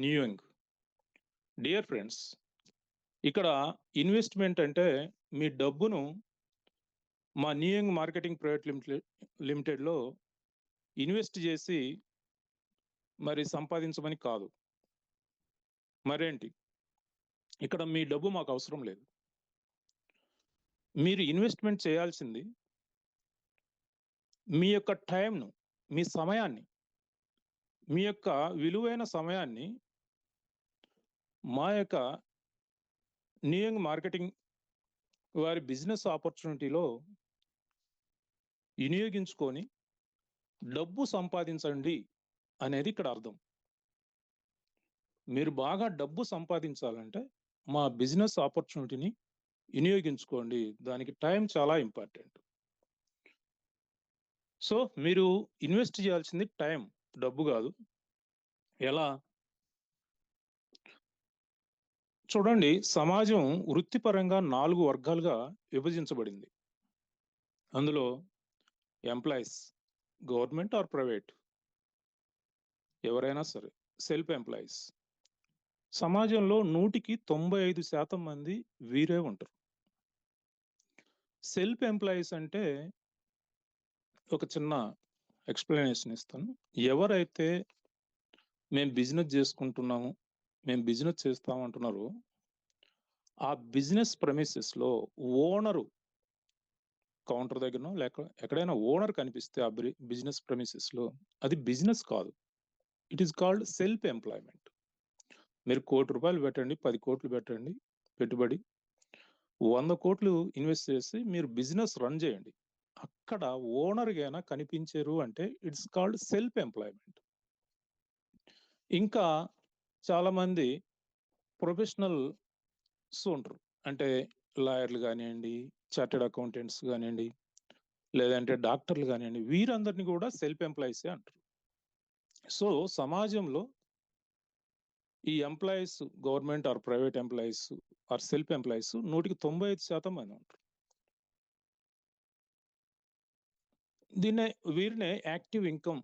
న్యూయింగ్. Dear friends, ఇక్కడ investment అంటే మీ డబ్బును మా న్యూయింగ్ మార్కెటింగ్ ప్రైవేట్ లిమిటెడ్లో ఇన్వెస్ట్ చేసి మరి సంపాదించమని కాదు. మరేంటి, ఇక్కడ మీ డబ్బు మాకు అవసరం లేదు. మీరు ఇన్వెస్ట్మెంట్ చేయాల్సింది మీ యొక్క టైంను, మీ సమయాన్ని, మీ యొక్క విలువైన సమయాన్ని మా యొక్క న్యూయింగ్ మార్కెటింగ్ వారి బిజినెస్ ఆపర్చునిటీలో వినియోగించుకొని డబ్బు సంపాదించండి అనేది ఇక్కడ అర్థం. మీరు బాగా డబ్బు సంపాదించాలంటే మా బిజినెస్ ఆపర్చునిటీని వినియోగించుకోండి. దానికి టైం చాలా ఇంపార్టెంట్. సో మీరు ఇన్వెస్ట్ చేయాల్సింది టైం, డబ్బు కాదు. ఎలా చూడండి, సమాజం వృత్తిపరంగా 4 వర్గాలుగా విభజించబడింది. అందులో ఎంప్లాయీస్, గవర్నమెంట్ ఆర్ ప్రైవేట్, ఎవరైనా సరే, సెల్ఫ్ ఎంప్లాయీస్. సమాజంలో 100కి 95% మంది వీరే ఉంటారు. సెల్ఫ్ ఎంప్లాయీస్ అంటే ఒక చిన్న ఎక్స్ప్లెనేషన్ ఇస్తాను. ఎవరైతే మేము బిజినెస్ చేసుకుంటున్నాము, మేము బిజినెస్ చేస్తామంటున్నారో ఆ బిజినెస్ ప్రెమిసెస్లో ఓనరు కౌంటర్ దగ్గరనో లేక ఎక్కడైనా ఓనర్ కనిపిస్తే ఆ బిజినెస్ ప్రెమిసెస్లో, అది బిజినెస్ కాదు. It is called self employment. మీరు ₹1,00,00,000 పెట్టండి, 10 కోట్లు పెట్టండి పెట్టుబడి, 100 కోట్లు ఇన్వెస్ట్ చేసి మీరు బిజినెస్ రన్ చేయండి. అక్కడ ఓనర్గా కనిపించారు అంటే ఇట్స్ కాల్డ్ సెల్ఫ్ ఎంప్లాయ్మెంట్. ఇంకా చాలామంది ప్రొఫెషనల్స్ ఉంటారు. అంటే లాయర్లు కానివ్వండి, చార్టెడ్ అకౌంటెంట్స్ కానివ్వండి, లేదంటే డాక్టర్లు కానివ్వండి, వీరందరినీ కూడా సెల్ఫ్ ఎంప్లాయీసే అంటారు. సో సమాజంలో ఈ employees, government or private employees or self employees 100కి 95% మంది ఉంటారు. వీరినే యాక్టివ్ ఇన్కమ్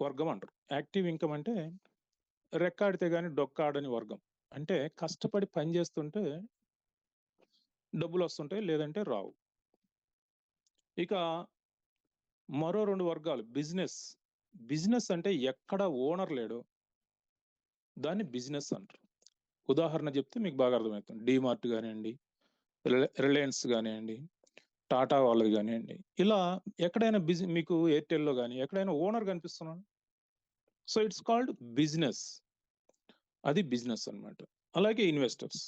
వర్గం అంటారు. యాక్టివ్ ఇన్కమ్ అంటే రెక్కాడితే కానీ డొక్కాడని వర్గం. అంటే కష్టపడి పని చేస్తుంటే డబ్బులు వస్తుంటాయి, లేదంటే రావు. ఇక మరో 2 వర్గాలు బిజినెస్. బిజినెస్ అంటే ఎక్కడ ఓనర్ లేడో దాన్ని బిజినెస్ అంటారు. ఉదాహరణ చెప్తే మీకు బాగా అర్థమవుతుంది. డీమార్ట్ కానివ్వండి, రిలయన్స్ కానివ్వండి, టాటా వాళ్ళది కానివ్వండి, ఇలా ఎక్కడైనా మీకు ఎయిర్టెల్లో కానీ ఎక్కడైనా ఓనర్ కనిపిస్తున్నాడు. So it's called business. అది బిజినెస్ అన్నమాట. అలాగే ఇన్వెస్టర్స్.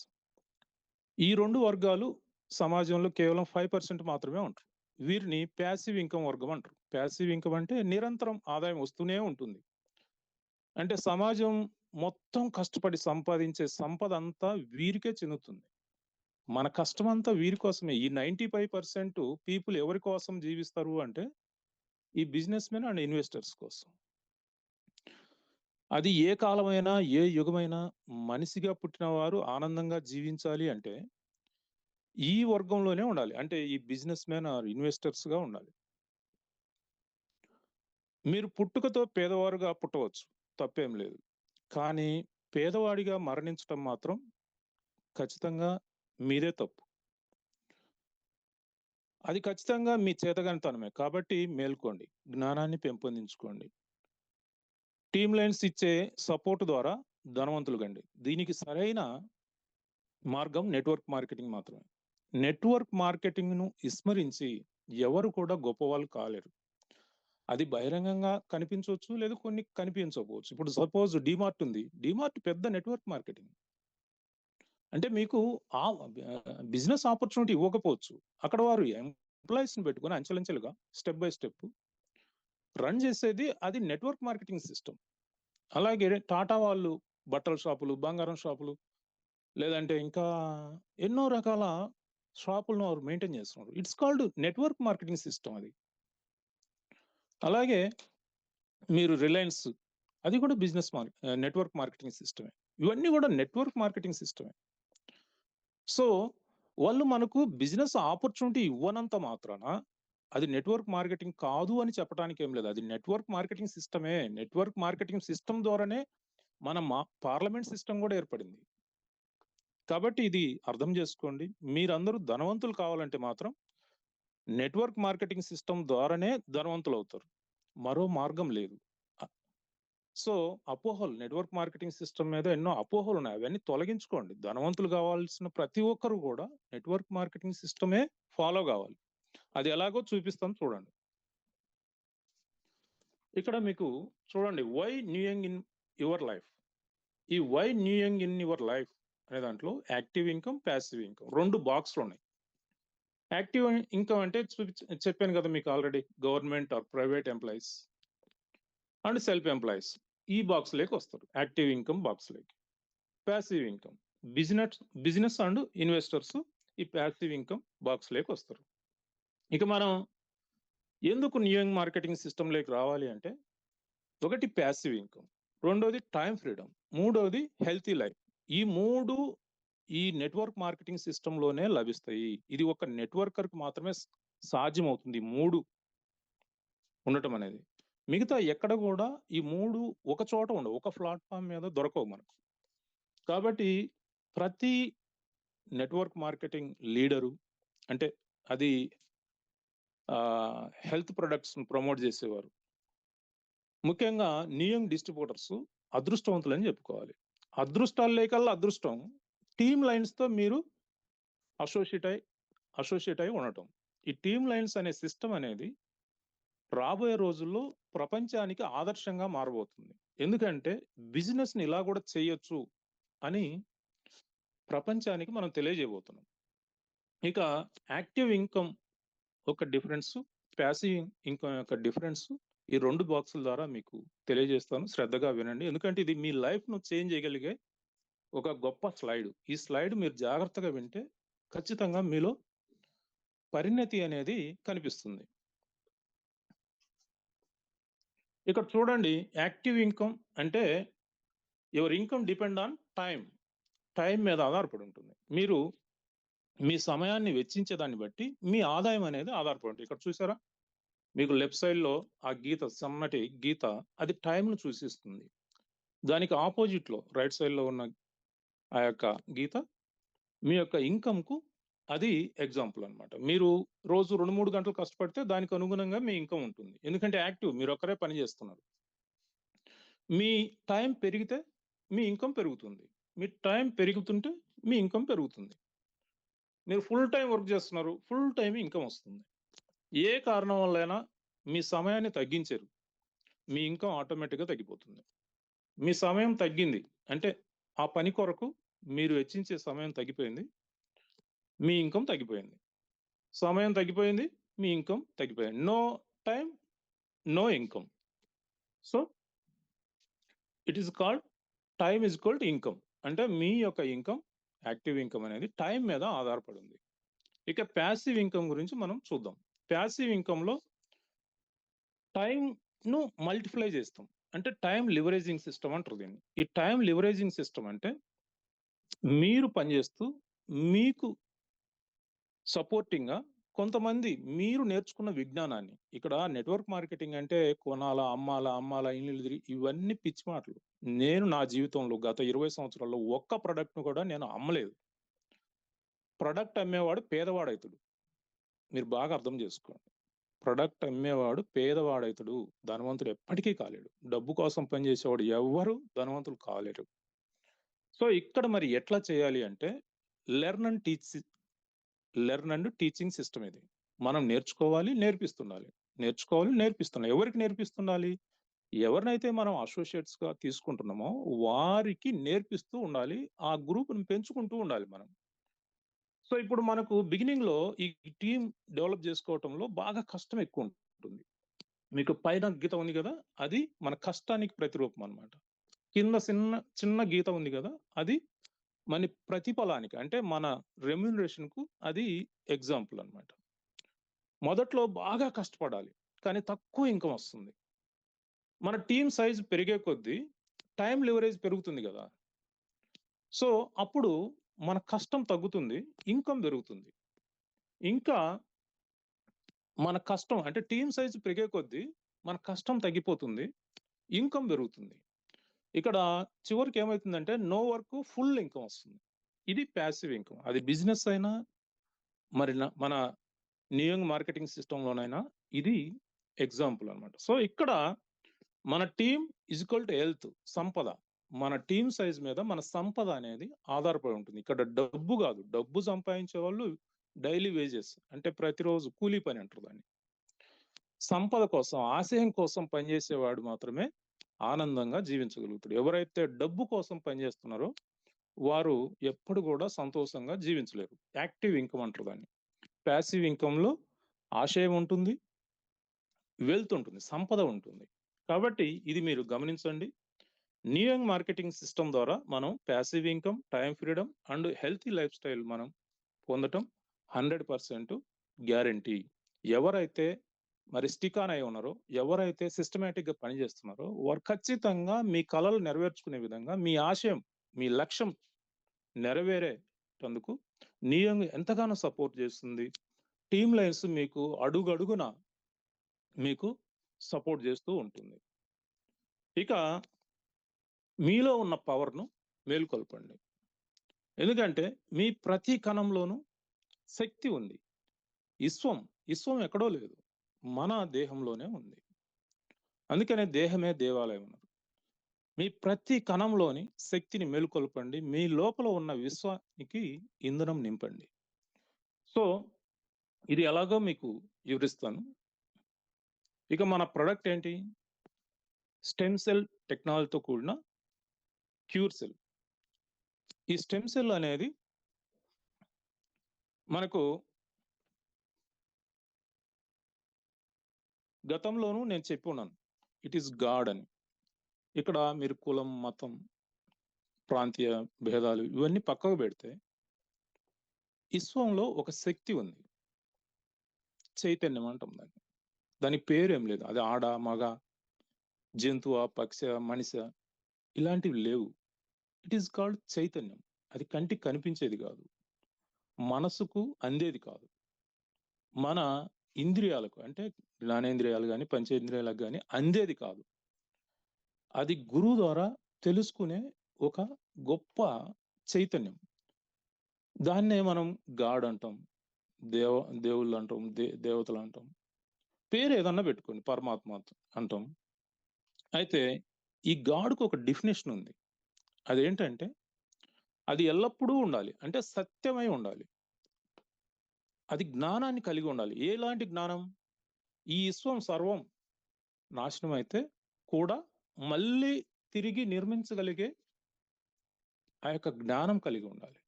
ఈ 2 వర్గాలు సమాజంలో కేవలం 5% మాత్రమే ఉంటారు. వీరిని ప్యాసివ్ ఇన్కమ్ వర్గం అంటారు. ప్యాసివ్ ఇన్కమ్ అంటే నిరంతరం ఆదాయం వస్తూనే ఉంటుంది. అంటే సమాజం మొత్తం కష్టపడి సంపాదించే సంపద అంతా వీరికే చెందుతుంది. మన కష్టం అంతా వీరి కోసమే. ఈ 95% పీపుల్ ఎవరి కోసం జీవిస్తారు అంటే ఈ బిజినెస్ మెన్ అండ్ ఇన్వెస్టర్స్ కోసం. అది ఏ కాలమైనా, ఏ యుగమైనా మనిషిగా పుట్టిన వారు ఆనందంగా జీవించాలి అంటే ఈ వర్గంలోనే ఉండాలి. అంటే ఈ బిజినెస్ మెన్ ఆర్ ఇన్వెస్టర్స్ గా ఉండాలి. మీరు పుట్టుకతో పేదవారుగా పుట్టవచ్చు, తప్పేం లేదు. కానీ పేదవాడిగా మరణించడం మాత్రం ఖచ్చితంగా మీదే తప్పు. అది ఖచ్చితంగా మీ చేతగానితనమే. కాబట్టి మేల్కోండి, జ్ఞానాన్ని పెంపొందించుకోండి. టీమ్ లైన్స్ ఇచ్చే సపోర్ట్ ద్వారా ధనవంతులు కండి. దీనికి సరైన మార్గం నెట్వర్క్ మార్కెటింగ్ మాత్రమే. నెట్వర్క్ మార్కెటింగ్ను విస్మరించి ఎవరు కూడా గొప్పవాళ్ళు కాలేరు. అది బహిరంగంగా కనిపించవచ్చు, లేదా కొన్ని కనిపించకపోవచ్చు. ఇప్పుడు సపోజ్ డీమార్ట్ ఉంది. డీమార్ట్ పెద్ద నెట్వర్క్ మార్కెటింగ్. అంటే మీకు ఆ బిజినెస్ ఆపర్చునిటీ ఇవ్వకపోవచ్చు. అక్కడ వారు ఎంప్లాయీస్ని పెట్టుకొని అంచెలంచెలుగా స్టెప్ బై స్టెప్ రన్ చేసేది అది నెట్వర్క్ మార్కెటింగ్ సిస్టమ్. అలాగే టాటా వాళ్ళు బట్టల షాపులు, బంగారం షాపులు, లేదంటే ఇంకా ఎన్నో రకాల షాపులను వారు మెయింటైన్ చేస్తున్నారు. It's called network marketing system అది. అలాగే మీరు రిలయన్స్, అది కూడా బిజినెస్ నెట్వర్క్ మార్కెటింగ్ సిస్టమే. ఇవన్నీ కూడా నెట్వర్క్ మార్కెటింగ్ సిస్టమే. సో వాళ్ళు మనకు బిజినెస్ ఆపర్చునిటీ ఇవ్వనంత మాత్రాన అది నెట్వర్క్ మార్కెటింగ్ కాదు అని చెప్పడానికి ఏం లేదు. అది నెట్వర్క్ మార్కెటింగ్ సిస్టమే. నెట్వర్క్ మార్కెటింగ్ సిస్టమ్ ద్వారానే మన పార్లమెంట్ సిస్టమ్ కూడా ఏర్పడింది. కాబట్టి ఇది అర్థం చేసుకోండి. మీరందరూ ధనవంతులు కావాలంటే మాత్రం నెట్వర్క్ మార్కెటింగ్ సిస్టమ్ ద్వారానే ధనవంతులు అవుతారు. మరో మార్గం లేదు. సో అపోహలు, నెట్వర్క్ మార్కెటింగ్ సిస్టమ్ మీద ఎన్నో అపోహలు ఉన్నాయి, అవన్నీ తొలగించుకోండి. ధనవంతులు కావాల్సిన ప్రతి ఒక్కరు కూడా నెట్వర్క్ మార్కెటింగ్ సిస్టమే ఫాలో కావాలి. అది ఎలాగో చూపిస్తాను చూడండి. ఇక్కడ మీకు చూడండి, వై న్యూయింగ్ ఇన్ యువర్ లైఫ్. ఈ వై న్యూయింగ్ ఇన్ యువర్ లైఫ్ అనే దాంట్లో యాక్టివ్ ఇన్కమ్, ప్యాసివ్ ఇన్కమ్ 2 బాక్స్లు ఉన్నాయి. యాక్టివ్ ఇన్కమ్ అంటే చెప్పాను కదా మీకు already, government or private employees and self employees ఈ బాక్స్ లేకి వస్తారు, యాక్టివ్ ఇన్కమ్ బాక్స్ లేకి. Passive income business and investors ఈ ప్యాసివ్ ఇన్కమ్ బాక్స్ లేకి వస్తారు. ఇక మనం ఎందుకు న్యూయింగ్ మార్కెటింగ్ సిస్టమ్ లేకి రావాలి అంటే, ఒకటి ప్యాసివ్ ఇన్కమ్, రెండోది టైం ఫ్రీడమ్, మూడోది హెల్తీ లైఫ్. ఈ 3 ఈ నెట్వర్క్ మార్కెటింగ్ సిస్టమ్ లోనే లభిస్తాయి. ఇది ఒక నెట్వర్కర్ కి మాత్రమే సాధ్యమవుతుంది 3 ఉండటం అనేది. మిగతా ఎక్కడ కూడా ఈ 3 ఒక చోట ఉండవు, ఒక ప్లాట్ఫామ్ మీద దొరకవు మనకు. కాబట్టి ప్రతి నెట్వర్క్ మార్కెటింగ్ లీడరు, అంటే అది హెల్త్ ప్రొడక్ట్స్ ప్రమోట్ చేసేవారు, ముఖ్యంగా న్యూయింగ్ డిస్ట్రిబ్యూటర్స్ అదృష్టవంతులని చెప్పుకోవాలి. అదృష్టాలు లేకల్లా అదృష్టం టీమ్ లైన్స్ తో మీరు అసోసియేట్ అయి ఉండటం. ఈ టీమ్ లైన్స్ అనే సిస్టమ్ అనేది రాబోయే రోజుల్లో ప్రపంచానికి ఆదర్శంగా మారబోతుంది. ఎందుకంటే బిజినెస్ ని ఇలా కూడా చేయొచ్చు అని ప్రపంచానికి మనం తెలియజేయబోతున్నాం. ఇక యాక్టివ్ ఇన్కమ్ ఒక డిఫరెన్స్, ప్యాసివ్ ఇన్కమ్ యొక్క డిఫరెన్స్ ఈ 2 బాక్సుల ద్వారా మీకు తెలియజేస్తాను. శ్రద్ధగా వినండి, ఎందుకంటే ఇది మీ లైఫ్ ను చేంజ్ చేయగలిగే ఒక గొప్ప స్లైడ్. ఈ స్లైడ్ మీరు జాగ్రత్తగా వింటే ఖచ్చితంగా మీలో పరిణతి అనేది కనిపిస్తుంది. ఇక్కడ చూడండి, యాక్టివ్ ఇన్కమ్ అంటే your income depend on time మీద ఆధారపడి ఉంటుంది. మీరు మీ సమయాన్ని వెచ్చించే దాన్ని బట్టి మీ ఆదాయం అనేది ఆధారపడి ఉంటుంది. ఇక్కడ చూసారా, మీకు లెఫ్ట్ సైడ్ లో ఆ గీత, సన్నటి గీత, అది టైంను సూచిస్తుంది. దానికి ఆపోజిట్ లో రైట్ సైడ్ లో ఉన్న ఆ యొక్క గీత మీ యొక్క ఇన్కమ్ కు అది ఎగ్జాంపుల్ అన్నమాట. మీరు రోజు 2-3 గంటలు కష్టపడితే దానికి అనుగుణంగా మీ ఇన్కమ్ ఉంటుంది. ఎందుకంటే యాక్టివ్, మీరు ఒక్కరే పని చేస్తున్నారు. మీ టైం పెరిగితే మీ ఇన్కమ్ పెరుగుతుంది, మీ టైం పెరుగుతుంటే మీ ఇన్కమ్ పెరుగుతుంది. మీరు ఫుల్ టైం వర్క్ చేస్తున్నారు, ఫుల్ టైం ఇన్కమ్ వస్తుంది. ఏ కారణం వల్లైనా మీ సమయాన్ని తగ్గించారు, మీ ఇన్కమ్ ఆటోమేటిక్గా తగ్గిపోతుంది. మీ సమయం తగ్గింది అంటే ఆ పని కొరకు మీరు వెచ్చించే సమయం తగ్గిపోయింది, మీ ఇన్కమ్ తగ్గిపోయింది. సమయం తగ్గిపోయింది, మీ ఇన్కమ్ తగ్గిపోయింది. No time, no income. So it is called time is equal to income. అంటే మీ యొక్క ఇన్కమ్, యాక్టివ్ ఇన్కమ్ అనేది టైం మీద ఆధారపడి ఉంది. ఇక ప్యాసివ్ ఇన్కమ్ గురించి మనం చూద్దాం. ప్యాసివ్ ఇన్కమ్ లో టైం ను మల్టిప్లై చేస్తాం, అంటే టైం లివరేజింగ్ సిస్టమ్ అంటారు దీన్ని. ఈ టైం లివరేజింగ్ సిస్టమ్ అంటే మీరు పనిచేస్తూ మీకు సపోర్టింగ్ గా కొంతమంది మీరు నేర్చుకున్న విజ్ఞానాన్ని, ఇక్కడ నెట్వర్క్ మార్కెటింగ్ అంటే కొనాలా, అమ్మాలా ఇల్లు, ఇవన్నీ పిచ్చి మాటలు. నేను నా జీవితంలో గత 20 సంవత్సరాల్లో ఒక్క ప్రొడక్ట్ ను కూడా నేను అమ్మలేదు. ప్రొడక్ట్ అమ్మేవాడు పేదవాడైతుడు, మీరు బాగా అర్థం చేసుకోండి. ప్రొడక్ట్ అమ్మేవాడు పేదవాడైతుడు, ధనవంతుడు ఎప్పటికీ కాలేడు. డబ్బు కోసం పనిచేసేవాడు ఎవ్వరు ధనవంతులు కాలేరు. సో ఇక్కడ మరి ఎట్లా చేయాలి అంటే, లెర్న్ అండ్ టీచింగ్ సిస్టమ్ ఇది. మనం నేర్చుకోవాలి, నేర్పిస్తుండాలి. ఎవరికి నేర్పిస్తుండాలి? ఎవరినైతే మనం అసోసియేట్స్ గా తీసుకుంటున్నామో వారికి నేర్పిస్తూ ఉండాలి, ఆ గ్రూప్ ని పెంచుకుంటూ ఉండాలి మనం. సో ఇప్పుడు మనకు బిగినింగ్ లో ఈ టీం డెవలప్ చేసుకోవటంలో బాగా కష్టం ఎక్కువ ఉంటుంది. మీకు పైన గీత ఉంది కదా, అది మన కష్టానికి ప్రతిరూపం అన్నమాట. కింద చిన్న గీత ఉంది కదా, అది మన ప్రతిఫలానికి, అంటే మన రెమ్యూనరేషన్ కు అది ఎగ్జాంపుల్ అన్నమాట. మొదట్లో బాగా కష్టపడాలి, కానీ తక్కువ ఇన్కమ్ వస్తుంది. మన టీం సైజ్ పెరిగే కొద్దీ టైం లివరేజ్ పెరుగుతుంది కదా, సో అప్పుడు మన కష్టం తగ్గుతుంది, ఇన్కమ్ పెరుగుతుంది. ఇంకా మన కష్టం అంటే టీం సైజ్ పెరిగే కొద్దీ మన కష్టం తగ్గిపోతుంది, ఇన్కమ్ పెరుగుతుంది. ఇక్కడ చివరికి ఏమవుతుందంటే నో వర్క్ ఫుల్ ఇన్కమ్ వస్తుంది. ఇది ప్యాసివ్ ఇన్కమ్. అది బిజినెస్ అయినా మరి మన న్యూయంగ్ మార్కెటింగ్ సిస్టంలోనైనా ఇది ఎగ్జాంపుల్ అనమాట. సో ఇక్కడ మన team is equal to health, సంపద. మన టీమ్ సైజ్ మీద మన సంపద అనేది ఆధారపడి ఉంటుంది. ఇక్కడ డబ్బు కాదు, డబ్బు సంపాదించే వాళ్ళు డైలీ వేజెస్ అంటే ప్రతిరోజు కూలీ పని అంటారు దాన్ని. సంపద కోసం, ఆశయం కోసం పనిచేసేవాడు మాత్రమే ఆనందంగా జీవించగలుగుతాడు. ఎవరైతే డబ్బు కోసం పనిచేస్తున్నారో వారు ఎప్పుడు కూడా సంతోషంగా జీవించలేరు. యాక్టివ్ ఇన్కమ్ అంటారు దాన్ని. ప్యాసివ్ ఇన్కమ్ లో ఆశయం ఉంటుంది, వెల్త్ ఉంటుంది, సంపద ఉంటుంది. కాబట్టి ఇది మీరు గమనించండి. న్యూయంగ్ మార్కెటింగ్ సిస్టమ్ ద్వారా మనం passive income, time freedom and healthy life style మనం పొందటం 100% గ్యారంటీ. ఎవరైతే మరి స్టిక్ ఆన్ అయి ఉన్నారో, ఎవరైతే సిస్టమేటిక్ గా పనిచేస్తున్నారో వారు ఖచ్చితంగా మీ కళలు నెరవేర్చుకునే విధంగా, మీ ఆశయం, మీ లక్ష్యం నెరవేరేటందుకు న్యూయంగ్ ఎంతగానో సపోర్ట్ చేస్తుంది. టీమ్ లైన్స్ మీకు అడుగడుగున మీకు సపోర్ట్ చేస్తూ ఉంటుంది. ఇక మీలో ఉన్న పవర్ను మేల్కొల్పండి. ఎందుకంటే మీ ప్రతి కణంలోనూ శక్తి ఉంది. విశ్వం ఎక్కడో లేదు, మన దేహంలోనే ఉంది. అందుకనే దేహమే దేవాలయం అన్నారు. మీ ప్రతి కణంలోని శక్తిని మేల్కొల్పండి. మీ లోపల ఉన్న విశ్వానికి ఇంధనం నింపండి. సో ఇది ఎలాగో మీకు వివరిస్తాను. ఇక మన ప్రొడక్ట్ ఏంటి? స్టెమ్ సెల్ టెక్నాలజీతో కూడిన క్యూర్ సెల్. ఈ స్టెమ్ సెల్ అనేది మనకు గతంలోనూ నేను చెప్పి ఉన్నాను, ఇట్ ఈస్ గాడ్ అని. ఇక్కడ మీరు కులం, మతం, ప్రాంతీయ భేదాలు ఇవన్నీ పక్కకు పెడితే విశ్వంలో ఒక శక్తి ఉంది, చైతన్యం అంటాం దాన్ని. దాని పేరు ఏం లేదు. అది ఆడ, మగ, జంతువ, పక్ష, మనిష ఇలాంటివి లేవు. ఇట్ ఈస్ కాల్డ్ చైతన్యం. అది కంటికి కనిపించేది కాదు, మనసుకు అందేది కాదు, మన ఇంద్రియాలకు అంటే జ్ఞానేంద్రియాలు కానీ పంచేంద్రియాలకు కానీ అందేది కాదు. అది గురువు ద్వారా తెలుసుకునే ఒక గొప్ప చైతన్యం. దాన్నే మనం గాడ్ అంటాం, దేవుళ్ళు అంటాం, దేవతలు అంటాం, పేరు ఏదన్నా పెట్టుకోండి, పరమాత్మ అంటాం. అయితే ఈ గాడ్కు ఒక డెఫినేషన్ ఉంది. అదేంటంటే అది ఎల్లప్పుడూ ఉండాలి, అంటే సత్యమై ఉండాలి. అది జ్ఞానాన్ని కలిగి ఉండాలి. ఎలాంటి జ్ఞానం? ఈ విశ్వం సర్వం నాశనం అయితే కూడా మళ్ళీ తిరిగి నిర్మించగలిగే ఆ యొక్క జ్ఞానం కలిగి ఉండాలి.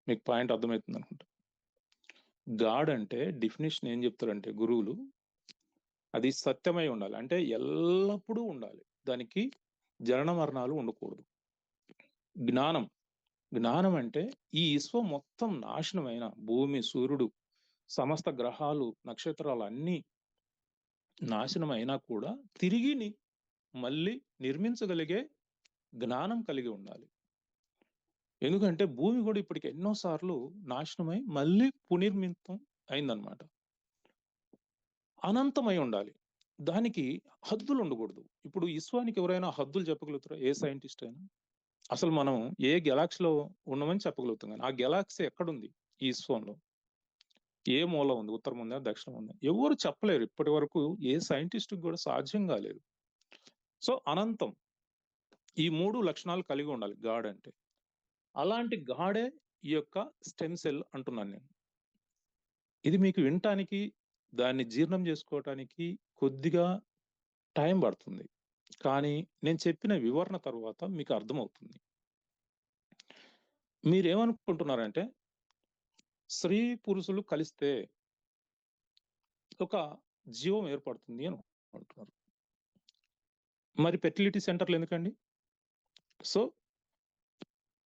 మీకు పాయింట్ అర్థమవుతుంది అనుకుంటా. గాడ్ అంటే డెఫినేషన్ ఏం చెప్తారంటే గురువులు, అది సత్యమై ఉండాలి, అంటే ఎల్లప్పుడూ ఉండాలి, దానికి జనన మరణాలు ఉండకూడదు. జ్ఞానం అంటే ఈ విశ్వం మొత్తం నాశనమైన భూమి, సూర్యుడు, సమస్త గ్రహాలు, నక్షత్రాలు అన్నీ నాశనం అయినా కూడా తిరిగి మళ్ళీ నిర్మించగలిగే జ్ఞానం కలిగి ఉండాలి. ఎందుకంటే భూమి కూడా ఇప్పటికి ఎన్నోసార్లు నాశనమై మళ్ళీ పునర్మితం అయిందనమాట. అనంతమై ఉండాలి, దానికి హద్దులు ఉండకూడదు. ఇప్పుడు విశ్వానికి ఎవరైనా హద్దులు చెప్పగలుగుతారా? ఏ సైంటిస్ట్ అయినా? అసలు మనం ఏ గెలాక్సీలో ఉన్నామని చెప్పగలుగుతాం, కానీ ఆ గెలాక్సీ ఎక్కడుంది ఈ విశ్వంలో? ఏ మూల ఉంది? ఉత్తరం ఉందా, దక్షిణం ఉందా? ఎవరు చెప్పలేరు. ఇప్పటి వరకు ఏ సైంటిస్ట్ కూడా సాధ్యం కాలేదు. సో అనంతం, ఈ 3 లక్షణాలు కలిగి ఉండాలి గాడ్ అంటే. అలాంటి గాడే ఈ యొక్క స్టెమ్ సెల్ అంటున్నాను నేను. ఇది మీకు వినటానికి, దాన్ని జీర్ణం చేసుకోవటానికి కొద్దిగా టైం పడుతుంది, కానీ నేను చెప్పిన వివరణ తర్వాత మీకు అర్థమవుతుంది. మీరేమనుకుంటున్నారంటే స్త్రీ పురుషులు కలిస్తే ఒక జీవం ఏర్పడుతుంది అని అంటున్నారు. మరి ఫెర్టిలిటీ సెంటర్లు ఎందుకండి? సో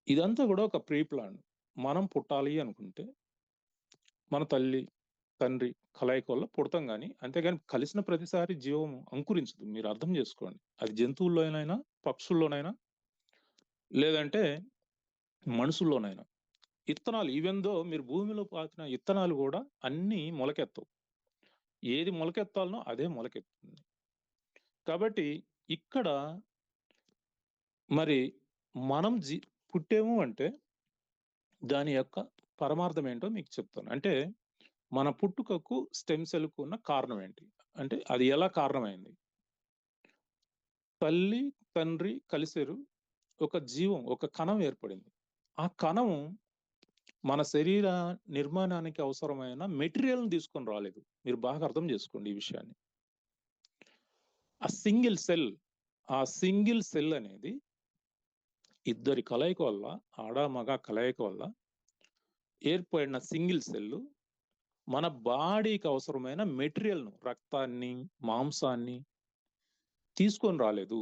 ఇదంతా కూడా ఒక ప్రీ ప్లాన్. మనం పుట్టాలి అనుకుంటే మన తల్లి తండ్రి కలయిక వల్ల పుడతాం, కానీ అంతేగాని కలిసిన ప్రతిసారి జీవం అంకురించదు. మీరు అర్థం చేసుకోండి. అది జంతువుల్లోనైనా, పక్షుల్లోనైనా, లేదంటే మనుషుల్లోనైనా. ఇత్తనాలు ఈవెందో మీరు భూమిలో పాతిన ఇత్తనాలు కూడా అన్నీ మొలకెత్తవు. ఏది మొలకెత్తాలనో అదే మొలకెత్తుంది. కాబట్టి ఇక్కడ మరి మనం పుట్టాము అంటే దాని యొక్క పరమార్థం ఏంటో మీకు చెప్తాను. అంటే మన పుట్టుకకు స్టెమ్ సెల్‌కు ఉన్న కారణం ఏంటి? అంటే అది ఎలా కారణమైంది? తల్లి, తండ్రి కలిసారు. ఒక జీవం, ఒక కణం ఏర్పడింది. ఆ కణం మన శరీర నిర్మాణానికి అవసరమైన మెటీరియల్‌ని తీసుకొని రాలేదు. మీరు బాగా అర్థం చేసుకోండి ఈ విషయాన్ని. ఆ సింగిల్ సెల్ అనేది ఇద్దరి కలయిక వల్ల, ఆడ, మగ కలయిక వల్ల ఏర్పడిన సింగిల్ సెల్ మన బాడీకి అవసరమైన మెటీరియల్‌ను, రక్తాన్ని, మాంసాన్ని తీసుకొని రాలేదు.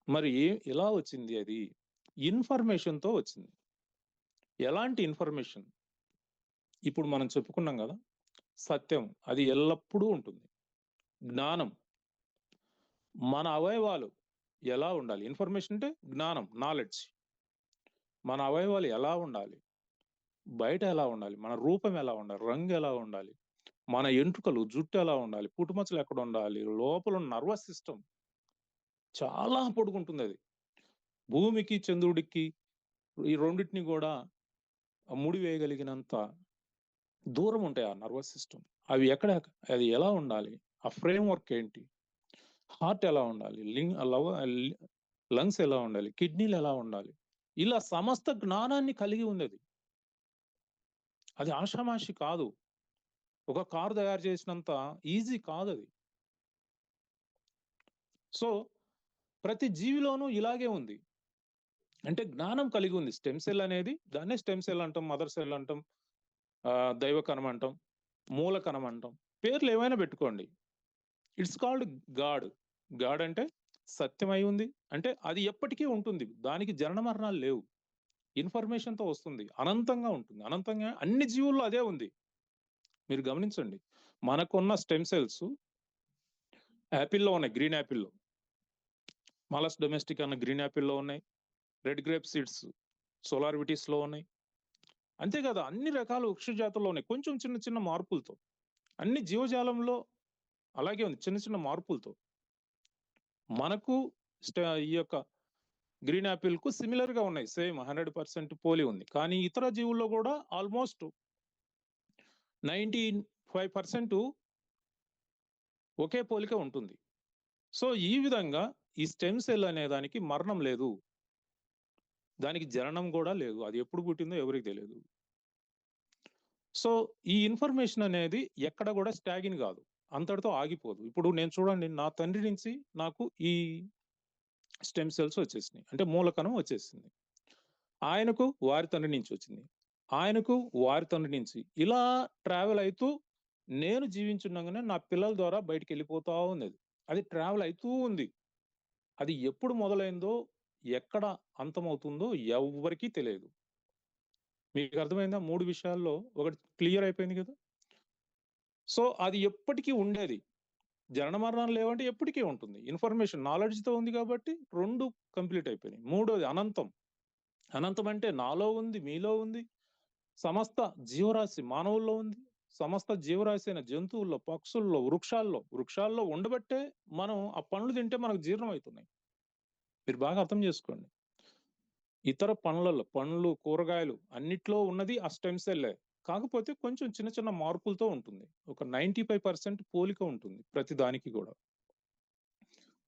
మరి ఎలా వచ్చింది అది? ఇన్ఫర్మేషన్‌తో వచ్చింది. ఎలాంటి ఇన్ఫర్మేషన్? ఇప్పుడు మనం చెప్పుకున్నాం గదా! సత్యం అది ఎల్లప్పుడూ ఉంటుంది. జ్ఞానం మన అవయవాలు ఎలా ఉండాలి? ఇన్ఫర్మేషన్ అంటే జ్ఞానం, నాలెడ్జ్. మన అవయవాలు ఎలా ఉండాలి? బయట ఎలా ఉండాలి? మన రూపం ఎలా ఉండాలి? రంగు ఎలా ఉండాలి? మన ఎంట్రుకలు, జుట్టు ఎలా ఉండాలి? పుట్టుమచ్చలు ఎక్కడ ఉండాలి? లోపల ఉన్న నర్వస్ సిస్టమ్ చాలా పొడుగుంటుందది. భూమికి, చంద్రుడికి ఈ రెండిటిని గూడా ముడివేయగలిగినంత దూరం ఉంటాయి ఆ నర్వస్ సిస్టమ్. అవి అది ఎలా ఉండాలి? ఆ ఫ్రేమ్ వర్క్ ఏంటి? హార్ట్ ఎలా ఉండాలి? లంగ్స్ ఎలా ఉండాలి? కిడ్నీలు ఎలా ఉండాలి? ఇలా సమస్త జ్ఞానాన్ని కలిగి ఉందది. అది ఆషామాషి కాదు. ఒక కారు తయారు చేసినంత ఈజీ కాదది. సో, ప్రతి జీవిలోనూ ఇలాగే ఉంది. అంటే జ్ఞానం కలిగి ఉంది. స్టెమ్ సెల్ అనేది దాన్నే స్టెమ్ సెల్ అంటాం, మదర్ సెల్ అంటాం, దైవ కణం అంటాం, మూల కణం అంటాం. పేర్లు ఏమైనా పెట్టుకోండి. It's called God. గాడ్ అంటే సత్యమై ఉంది. అంటే అది ఎప్పటికీ ఉంటుంది. దానికి జనన మరణాలు లేవు. ఇన్ఫర్మేషన్‌తో వస్తుంది. అనంతంగా ఉంటుంది. అనంతంగా అన్ని జీవుల్లో అదే ఉంది. మీరు గమనించండి. మనకున్న స్టెమ్ సెల్స్ యాపిల్‌లో ఉన్నాయి. గ్రీన్ యాపిల్‌లో. మాలస్ డొమెస్టిక్ అన్న గ్రీన్ యాపిల్‌లో ఉన్నాయి. రెడ్ గ్రేప్ సీడ్స్ సోలార్ విటీస్‌లో ఉన్నాయి. అంతే కదా! అన్ని రకాల వృక్ష జాతుల్లో ఉన్నాయి. కొంచెం చిన్న చిన్న మార్పులతో. అన్ని జీవజాలంలో అలాగే ఉంది. చిన్న చిన్న మార్పులతో. మనకు ఈ యొక్క గ్రీన్ యాపిల్‌కు సిమిలర్‌గా ఉన్నాయి. సేమ్ 100% పోలి ఉంది. కానీ ఇతర జీవుల్లో కూడా ఆల్‌మోస్ట్ 95% ఒకే పోలిక ఉంటుంది. సో, ఈ విధంగా ఈ స్టెమ్ సెల్ అనే దానికి మరణం లేదు. దానికి జననం గూడా లేదు. అది ఎప్పుడు పుట్టిందో ఎవరికీ తెలీదు. సో, ఈ ఇన్ఫర్మేషన్ అనేది ఎక్కడ గూడా స్టాగిన్ గాదు. అంతటితో ఆగిపోదు. ఇప్పుడు నేను చూడండి నా తండ్రి నుంచి నాకు ఈ స్టెమ్ సెల్స్ వచ్చేసినాయి. అంటే మూలకణం వచ్చేసింది. ఆయనకు వారి తండ్రి నుంచి వచ్చింది. ఆయనకు వారి తండ్రి నుంచి. ఇలా ట్రావెల్ అయితూ నేను జీవించుండగానే నా పిల్లల ద్వారా బయటికెళ్ళిపోతా ఉన్నది. అది ట్రావెల్ అయితూ ఉంది. అది ఎప్పుడు మొదలైందో, ఎక్కడ అంతమవుతుందో ఎవ్వరికీ తెలియదు. మీకు అర్థమైందా? 3 విషయాల్లో ఒకటి క్లియర్ అయిపోయింది గదా! సో, అది ఎప్పటికీ ఉండేది. జనన మరణాలు లేవంటే ఎప్పటికీ ఉంటుంది. ఇన్ఫర్మేషన్ నాలెడ్జ్‌తో ఉంది కాబట్టి 2 కంప్లీట్ అయిపోయినాయి. మూడోది అనంతం. అనంతం అంటే నాలో ఉంది, మీలో ఉంది. సమస్త జీవరాశి మానవుల్లో ఉంది. సమస్త జీవరాశి అయిన జంతువుల్లో, పక్షుల్లో, వృక్షాల్లో ఉండబట్టే మనం ఆ పండ్లు తింటే మనకు జీర్ణం అయితున్నాయి. మీరు బాగా అర్థం చేసుకోండి. ఇతర పండ్లు, కూరగాయలు అన్నిట్లో ఉన్నది ఆ స్టెమ్ సెల్లే. కాకపోతే కొంచెం చిన్న చిన్న మార్పులతో ఉంటుంది. ఒక 95% పోలిక ఉంటుంది ప్రతి దానికి గూడా.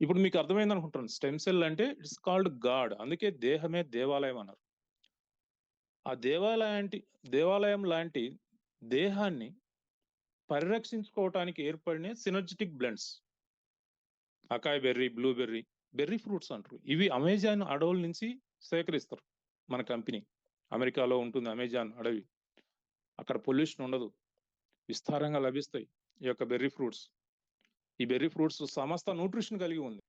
ఇప్పుడు మీకు అర్థమైందనుకుంటాను. స్టెమ్ సెల్ అంటే ఇట్స్ కాల్డ్ గాడ్. అందుకే దేహమే దేవాలయం అన్నారు. ఆ దేవాలయం లాంటి దేహాన్ని పరిరక్షించుకోవటానికి ఏర్పడిన synergistic blends. Acai berry, blueberry, berry fruits అంటారు. ఇవి అమెజాన్ అడవుల నుంచి సేకరిస్తారు మన కంపెనీ. అమెరికాలో ఉంటుంది అమెజాన్ అడవి. అక్కడ పొల్యూషన్ ఉండదు. విస్తారంగా లభిస్తాయి ఈ యొక్క బెర్రీ ఫ్రూట్స్. ఈ బెర్రీ ఫ్రూట్స్ సమస్త న్యూట్రిషన్ కలిగి ఉంది.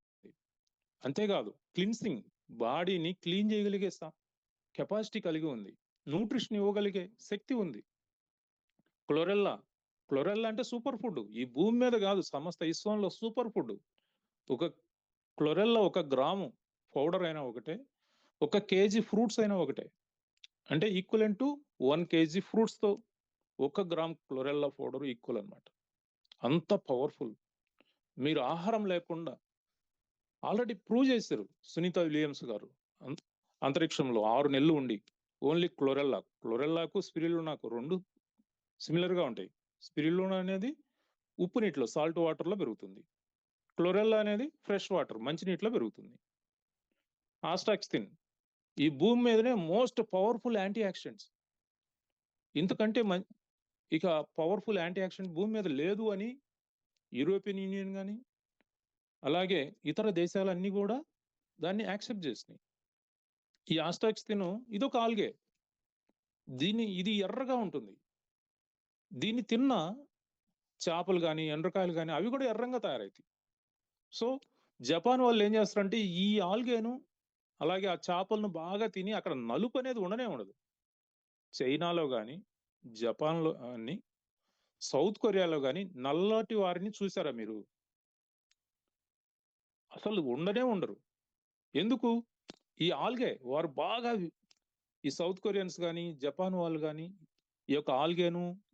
అంతేకాదు క్లిన్సింగ్ బాడీని క్లీన్ చేయగలిగే కెపాసిటీ కలిగి ఉంది. న్యూట్రిషన్ ఇవ్వగలిగే శక్తి ఉంది. క్లోరెల్లా అంటే సూపర్ ఫుడ్. ఈ భూమి మీద కాదు సమస్త విశ్వంలో సూపర్ ఫుడ్. ఒక క్లోరెల్లా 1 గ్రాము పౌడర్ అయినా ఒకటే. 1 కేజీ ఫ్రూట్స్ అయినా ఒకటే. అంటే ఈక్వలెంట్ టు 1 కేజీ ఫ్రూట్స్‌తో 1 గ్రామ్ క్లోరెల్లా పౌడర్ ఈక్వల్ అన్నమాట. అంత పవర్‌ఫుల్. మీరు ఆహారం లేకుండా ఆల్రెడీ ప్రూవ్ చేశారు సునీత విలియమ్స్ గారు. అంతరిక్షంలో 6 నెలలు ఉండి ఓన్లీ క్లోరెల్లాకు స్పిరులినాకు 2 సిమిలర్ గా ఉంటాయి. స్పిరులినా అనేది ఉప్పు నీటిలో సాల్ట్ వాటర్ లో పెరుగుతుంది. క్లోరెల్లా అనేది ఫ్రెష్ వాటర్ మంచి నీటిలో పెరుగుతుంది. ఆస్టాక్సిన్ ఈ భూమి మీదనే మోస్ట్ పవర్ఫుల్ యాంటీ ఆక్సిడెంట్స్. ఇంతకంటే ఇక పవర్ఫుల్ యాంటీ ఆక్సిడెంట్ భూమి మీద లేదు అని యూరోపియన్ యూనియన్ కానీ అలాగే ఇతర దేశాలన్నీ కూడా దాన్ని యాక్సెప్ట్ చేసినాయి. ఈ ఆస్టాక్సిన్ ఇదొక ఆల్గే, ఇది ఎర్రగా ఉంటుంది. దీన్ని తిన్న చేపలు కానీ ఎండ్రకాయలు కానీ అవి కూడా ఎర్రంగా తయారవుతాయి. సో జపాన్ వాళ్ళు ఏం చేస్తారంటే ఈ ఆల్గేను అలాగే ఆ చేపలను బాగా తిని అక్కడ నలుపు అనేది ఉండనే ఉండదు. చైనాలో కానీ జపాన్లో కానీ సౌత్ కొరియాలో కానీ నల్లటి వారిని చూసారా మీరు? అసలు ఉండనే ఉండరు. ఎందుకు? ఈ ఆల్గే వారు బాగా ఈ సౌత్ కొరియన్స్ కానీ జపాన్ వాళ్ళు కానీ ఈ యొక్క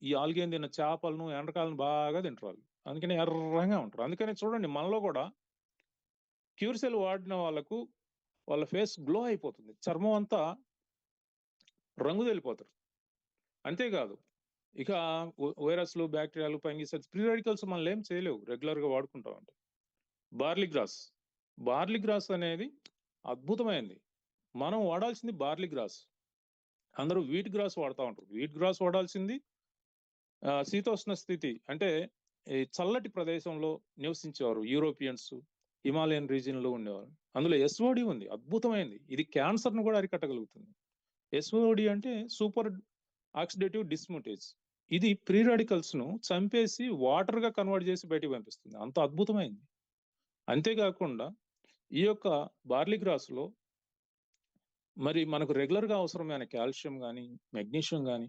ఈ ఆల్గేను తిన్న చేపలను ఎండ్రకాయలను బాగా తింటారు. అందుకని ఎర్రంగా ఉంటారు. అందుకని చూడండి మనలో కూడా క్యూర్సెల్ వాడిన వాళ్ళకు వాళ్ళ ఫేస్ గ్లో అయిపోతుంది, చర్మం అంతా రంగు తెలిపోతారు. అంతేకాదు ఇక వైరస్లు బ్యాక్టీరియాలు ఫంగిసైడ్స్ ఫ్రీ రాడికల్స్ మనం ఏం చేయలేవు, రెగ్యులర్ గా వాడుకుంటాం. అంటే బార్లీ గ్రాస్ అనేది అద్భుతమైంది. మనం వాడాల్సింది బార్లీ గ్రాస్. అందరూ వీట్ గ్రాస్ వాడుతూ ఉంటారు. వీట్ గ్రాస్ వాడాల్సింది శీతోష్ణ స్థితి అంటే ఈ చల్లటి ప్రదేశంలో నివసించేవారు యూరోపియన్స్, హిమాలయన్ రీజియన్ లో ఉండేవారు. అందులో ఎస్ఓడి ఉంది, అద్భుతమైంది. ఇది క్యాన్సర్ ను కూడా అరికట్టగలుగుతుంది. ఎస్ఓడి అంటే సూపర్ ఆక్సిడేటివ్ డిస్ముటేజ్. ఇది ప్రీ రాడికల్స్ ను చంపేసి వాటర్ గా కన్వర్ట్ చేసి బయటికి పంపిస్తుంది. అంత అద్భుతమైంది. అంతేకాకుండా ఈ యొక్క బార్లీ గ్రాస్ లో మరి మనకు రెగ్యులర్ గా అవసరమైన కాల్షియం కానీ మెగ్నీషియం కానీ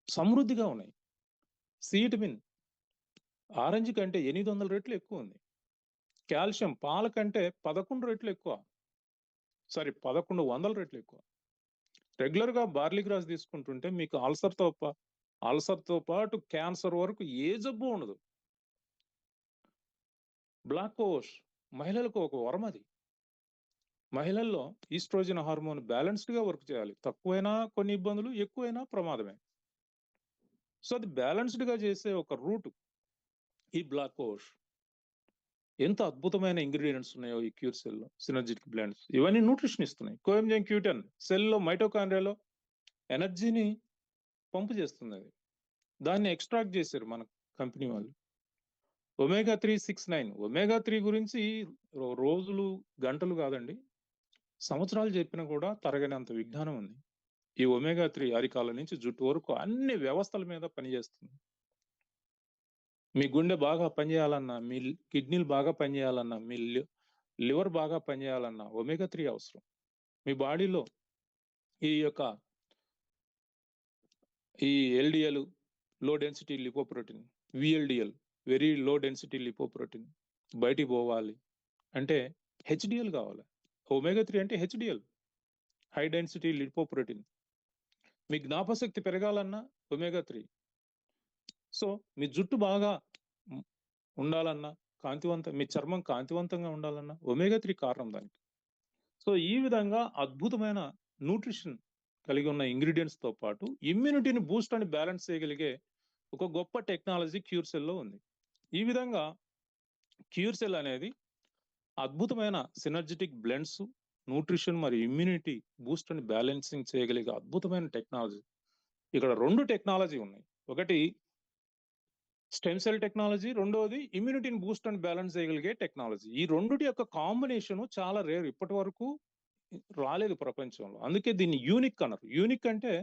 సమృద్ధిగా ఉన్నాయి. సివిటమిన్ ఆరెంజ్ కంటే 800 రెట్లు ఎక్కువ ఉంది. కాల్షియం పాల కంటే 11 రెట్లు ఎక్కువ, 1100 రెట్లు ఎక్కువ. రెగ్యులర్ గా బార్లీ గ్రాస్ తీసుకుంటుంటే మీకు అల్సర్ తో పాటు క్యాన్సర్ వరకు ఏ జబ్బు ఉండదు. బ్లాక్ కోష్ మహిళలకు ఒక వరం. అది మహిళల్లో ఈస్ట్రోజన్ హార్మోన్ బ్యాలెన్స్డ్ గా వర్క్ చేయాలి. తక్కువైనా కొన్ని ఇబ్బందులు, ఎక్కువైనా ప్రమాదమే. సో అది బ్యాలెన్స్డ్ గా చేసే ఒక రూట్ ఈ బ్లాక్ కోష్. ఎంత అద్భుతమైన ఇంగ్రీడియంట్స్ ఉన్నాయో ఈ క్యూర్ సెల్ లో, సినర్జిటిక్ బ్లెండ్స్ ఇవన్నీ న్యూట్రిషన్ ఇస్తున్నాయి. కోఎంజైమ్ Q10 సెల్లో మైటోకాండ్రియాలో ఎనర్జీని పంపు చేస్తుంది. అది దాన్ని ఎక్స్ట్రాక్ట్ చేశారు మన కంపెనీ వాళ్ళు. omega-3 6-9 omega-3 గురించి రోజులు గంటలు కాదండి, సంవత్సరాలు చెప్పినా కూడా తరగనంత విజ్ఞానం ఉంది. ఈ omega-3 అరికాల నుంచి జుట్టు వరకు అన్ని వ్యవస్థల మీద పనిచేస్తుంది. మీ గుండె బాగా పనిచేయాలన్నా, మీ కిడ్నీలు బాగా పనిచేయాలన్నా, మీ లివర్ బాగా పనిచేయాలన్నా omega-3 అవసరం. మీ బాడీలో ఈ LDL low density lipoprotein, VLDL very low density lipoprotein బయటికి పోవాలి అంటే HDL కావాలి. omega-3 అంటే HDL, హై డెన్సిటీ లిపోప్రోటీన్. మీ జ్ఞాపశక్తి పెరగాలన్నా omega-3. సో మీ జుట్టు బాగా ఉండాలన్నా, మీ చర్మం కాంతివంతంగా ఉండాలన్నా omega-3 కారణం దానికి. సో ఈ విధంగా అద్భుతమైన న్యూట్రిషన్ కలిగి ఉన్న ఇంగ్రీడియంట్స్ తో పాటు ఇమ్యూనిటీని బూస్ట్ అని బ్యాలెన్స్ చేయగలిగే ఒక గొప్ప టెక్నాలజీ క్యూర్ సెల్ లో ఉంది. ఈ విధంగా క్యూర్ సెల్ అనేది అద్భుతమైన సినర్జిటిక్ బ్లెండ్స్, న్యూట్రిషన్ మరియు ఇమ్యూనిటీ బూస్ట్ అని బ్యాలెన్సింగ్ చేయగలిగే అద్భుతమైన టెక్నాలజీ. ఇక్కడ 2 టెక్నాలజీ ఉన్నాయి. ఒకటి స్టెమ్ సెల్ టెక్నాలజీ, రెండోది ఇమ్యూనిటీని బూస్ట్ అండ్ బ్యాలెన్స్ చేయగలిగే టెక్నాలజీ. ఈ రెండుటి యొక్క కాంబినేషన్ చాలా రేర్, ఇప్పటి వరకు రాలేదు ప్రపంచంలో. అందుకే దీన్ని యూనిక్ అన్నారు. యూనిక్ అంటే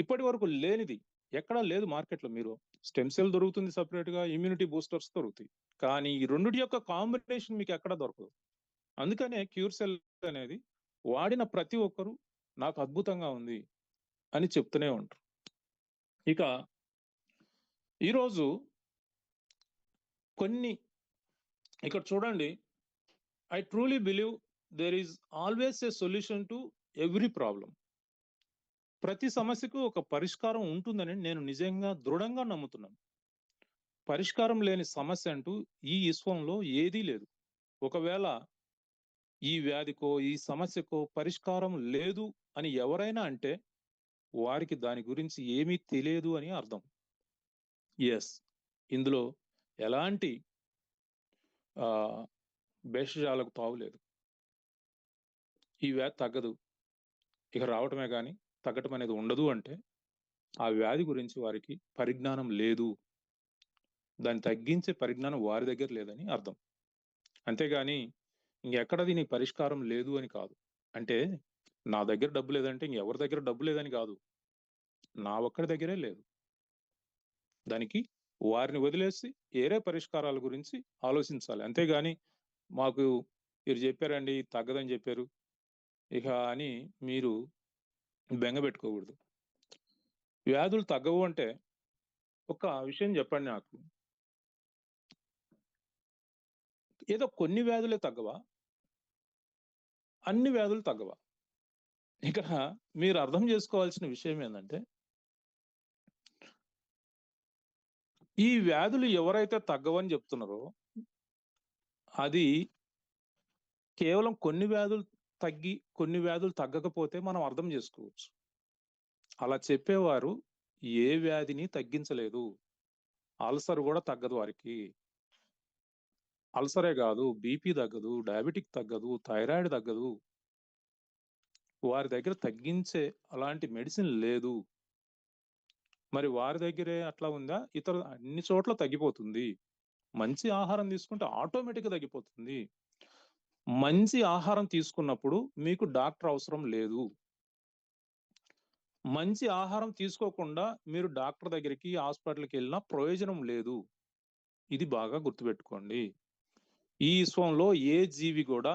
ఇప్పటి వరకు లేనిది, ఎక్కడా లేదు మార్కెట్లో. మీరు స్టెమ్ సెల్ దొరుకుతుంది సపరేట్ గా, ఇమ్యూనిటీ బూస్టర్స్ దొరుకుతాయి, కానీ ఈ రెండుటి యొక్క కాంబినేషన్ మీకు ఎక్కడ దొరకదు. అందుకనే క్యూర్ సెల్ అనేది వాడిన ప్రతి ఒక్కరు నాకు అద్భుతంగా ఉంది అని చెప్తూనే ఉంటారు. ఇక ఈరోజు ఇక్కడ చూడండి, I truly believe there is always a solution to every problem. ప్రతి సమస్యకు ఒక పరిష్కారం ఉంటుందని నేను నిజంగా దృఢంగా నమ్ముతున్నాను. పరిష్కారం లేని సమస్య అంటూ ఈ విశ్వంలో ఏదీ లేదు. ఒకవేళ ఈ వ్యాధికో ఈ సమస్యకో పరిష్కారం లేదు అని ఎవరైనా అంటే వారికి దాని గురించి ఏమీ తెలియదు అని అర్థం. ఎస్, ఇందులో ఎలాంటి భేషజాలకు తావులేదు. ఈ వ్యాధి తగ్గదు, ఇక రావటమే కానీ తగ్గటం అనేది ఉండదు అంటే ఆ వ్యాధి గురించి వారికి పరిజ్ఞానం లేదు, దాన్ని తగ్గించే పరిజ్ఞానం వారి దగ్గర లేదని అర్థం. అంతేగాని ఇంకెక్కడ దీని పరిష్కారం లేదు అని కాదు. అంటే నా దగ్గర డబ్బు లేదంటే ఇంకెవరి దగ్గర డబ్బు లేదని కాదు, నా ఒక్కడి దగ్గరే లేదు. దానికి వారిని వదిలేసి వేరే పరిష్కారాల గురించి ఆలోచించాలి. అంతేగాని మాకు మీరు చెప్పారండి తగ్గదని చెప్పారు ఇక అని మీరు బెంగ పెట్టుకోకూడదు. వ్యాధులు తగ్గవు అంటే ఒక విషయం చెప్పండి నాకు, ఏదో కొన్ని వ్యాధులే తగ్గవా, అన్ని వ్యాధులు తగ్గవా? ఇక్కడ మీరు అర్థం చేసుకోవాల్సిన విషయం ఏంటంటే ఈ వ్యాధులు ఎవరైతే తగ్గవని చెప్తున్నారో అది కేవలం కొన్ని వ్యాధులు తగ్గి కొన్ని వ్యాధులు తగ్గకపోతే మనం అర్థం చేసుకోవచ్చు. అలా చెప్పేవారు ఏ వ్యాధిని తగ్గించలేదు. అల్సర్ కూడా తగ్గదు వారికి. అల్సరే కాదు, బీపీ తగ్గదు, డయాబెటిక్ తగ్గదు, థైరాయిడ్ తగ్గదు. వారి దగ్గర తగ్గించే అలాంటి మెడిసిన్ లేదు. మరి వారి దగ్గరే అట్లా ఉందా? ఇతర అన్ని చోట్ల తగ్గిపోతుంది. మంచి ఆహారం తీసుకుంటే ఆటోమేటిక్గా తగ్గిపోతుంది. మంచి ఆహారం తీసుకున్నప్పుడు మీకు డాక్టర్ అవసరం లేదు. మంచి ఆహారం తీసుకోకుండా మీరు డాక్టర్ దగ్గరికి హాస్పిటల్కి వెళ్ళినా ప్రయోజనం లేదు. ఇది బాగా గుర్తుపెట్టుకోండి. ఈ విశ్వంలో ఏ జీవి కూడా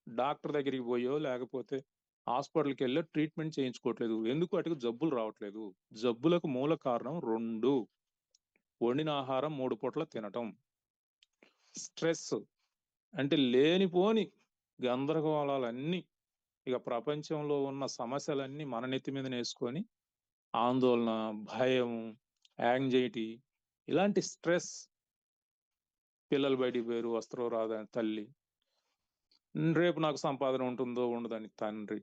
డాక్టర్ దగ్గరికి పోయో లేకపోతే హాస్పిటల్కి వెళ్ళో ట్రీట్మెంట్ చేయించుకోవట్లేదు. ఎందుకు? వాటికి జబ్బులు రావట్లేదు. జబ్బులకు మూల కారణం 2: వండిన ఆహారం 3 పూట్ల తినటం, స్ట్రెస్ అంటే లేనిపోని గందరగోళాలన్నీ, ఇక ప్రపంచంలో ఉన్న సమస్యలన్నీ మన నెత్తి మీద వేసుకొని ఆందోళన, భయం, యాంగ్జైటీ, ఇలాంటి స్ట్రెస్. పిల్లలు బయటికి పోయారు, వస్త్రం రాదని తల్లి, రేపు నాకు సంపాదన ఉంటుందో ఉండదని తండ్రి.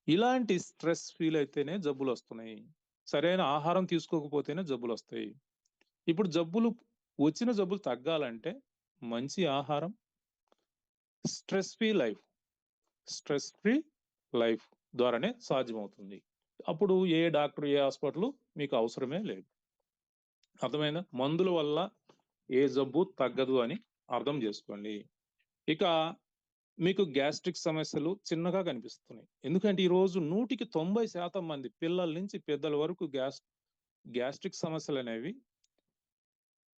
ఇలాంటి స్ట్రెస్ ఫీల్ అయితేనే జబ్బులు వస్తున్నాయి. సరైన ఆహారం తీసుకోకపోతేనే జబ్బులు వస్తాయి. ఇప్పుడు వచ్చిన జబ్బులు తగ్గాలంటే మంచి ఆహారం, స్ట్రెస్ ఫ్రీ లైఫ్ ద్వారానే సాధ్యమవుతుంది. అప్పుడు ఏ డాక్టర్, ఏ హాస్పిటల్ మీకు అవసరమే లేదు. అర్థమైందా? మందుల వల్ల ఏ జబ్బు తగ్గదు అని అర్థం చేసుకోండి. ఇక మీకు గ్యాస్ట్రిక్ సమస్యలు చిన్నగా కనిపిస్తున్నాయి. ఎందుకంటే ఈరోజు 100% మంది పిల్లల నుంచి పెద్దల వరకు గ్యాస్ట్రిక్ సమస్యలు అనేవి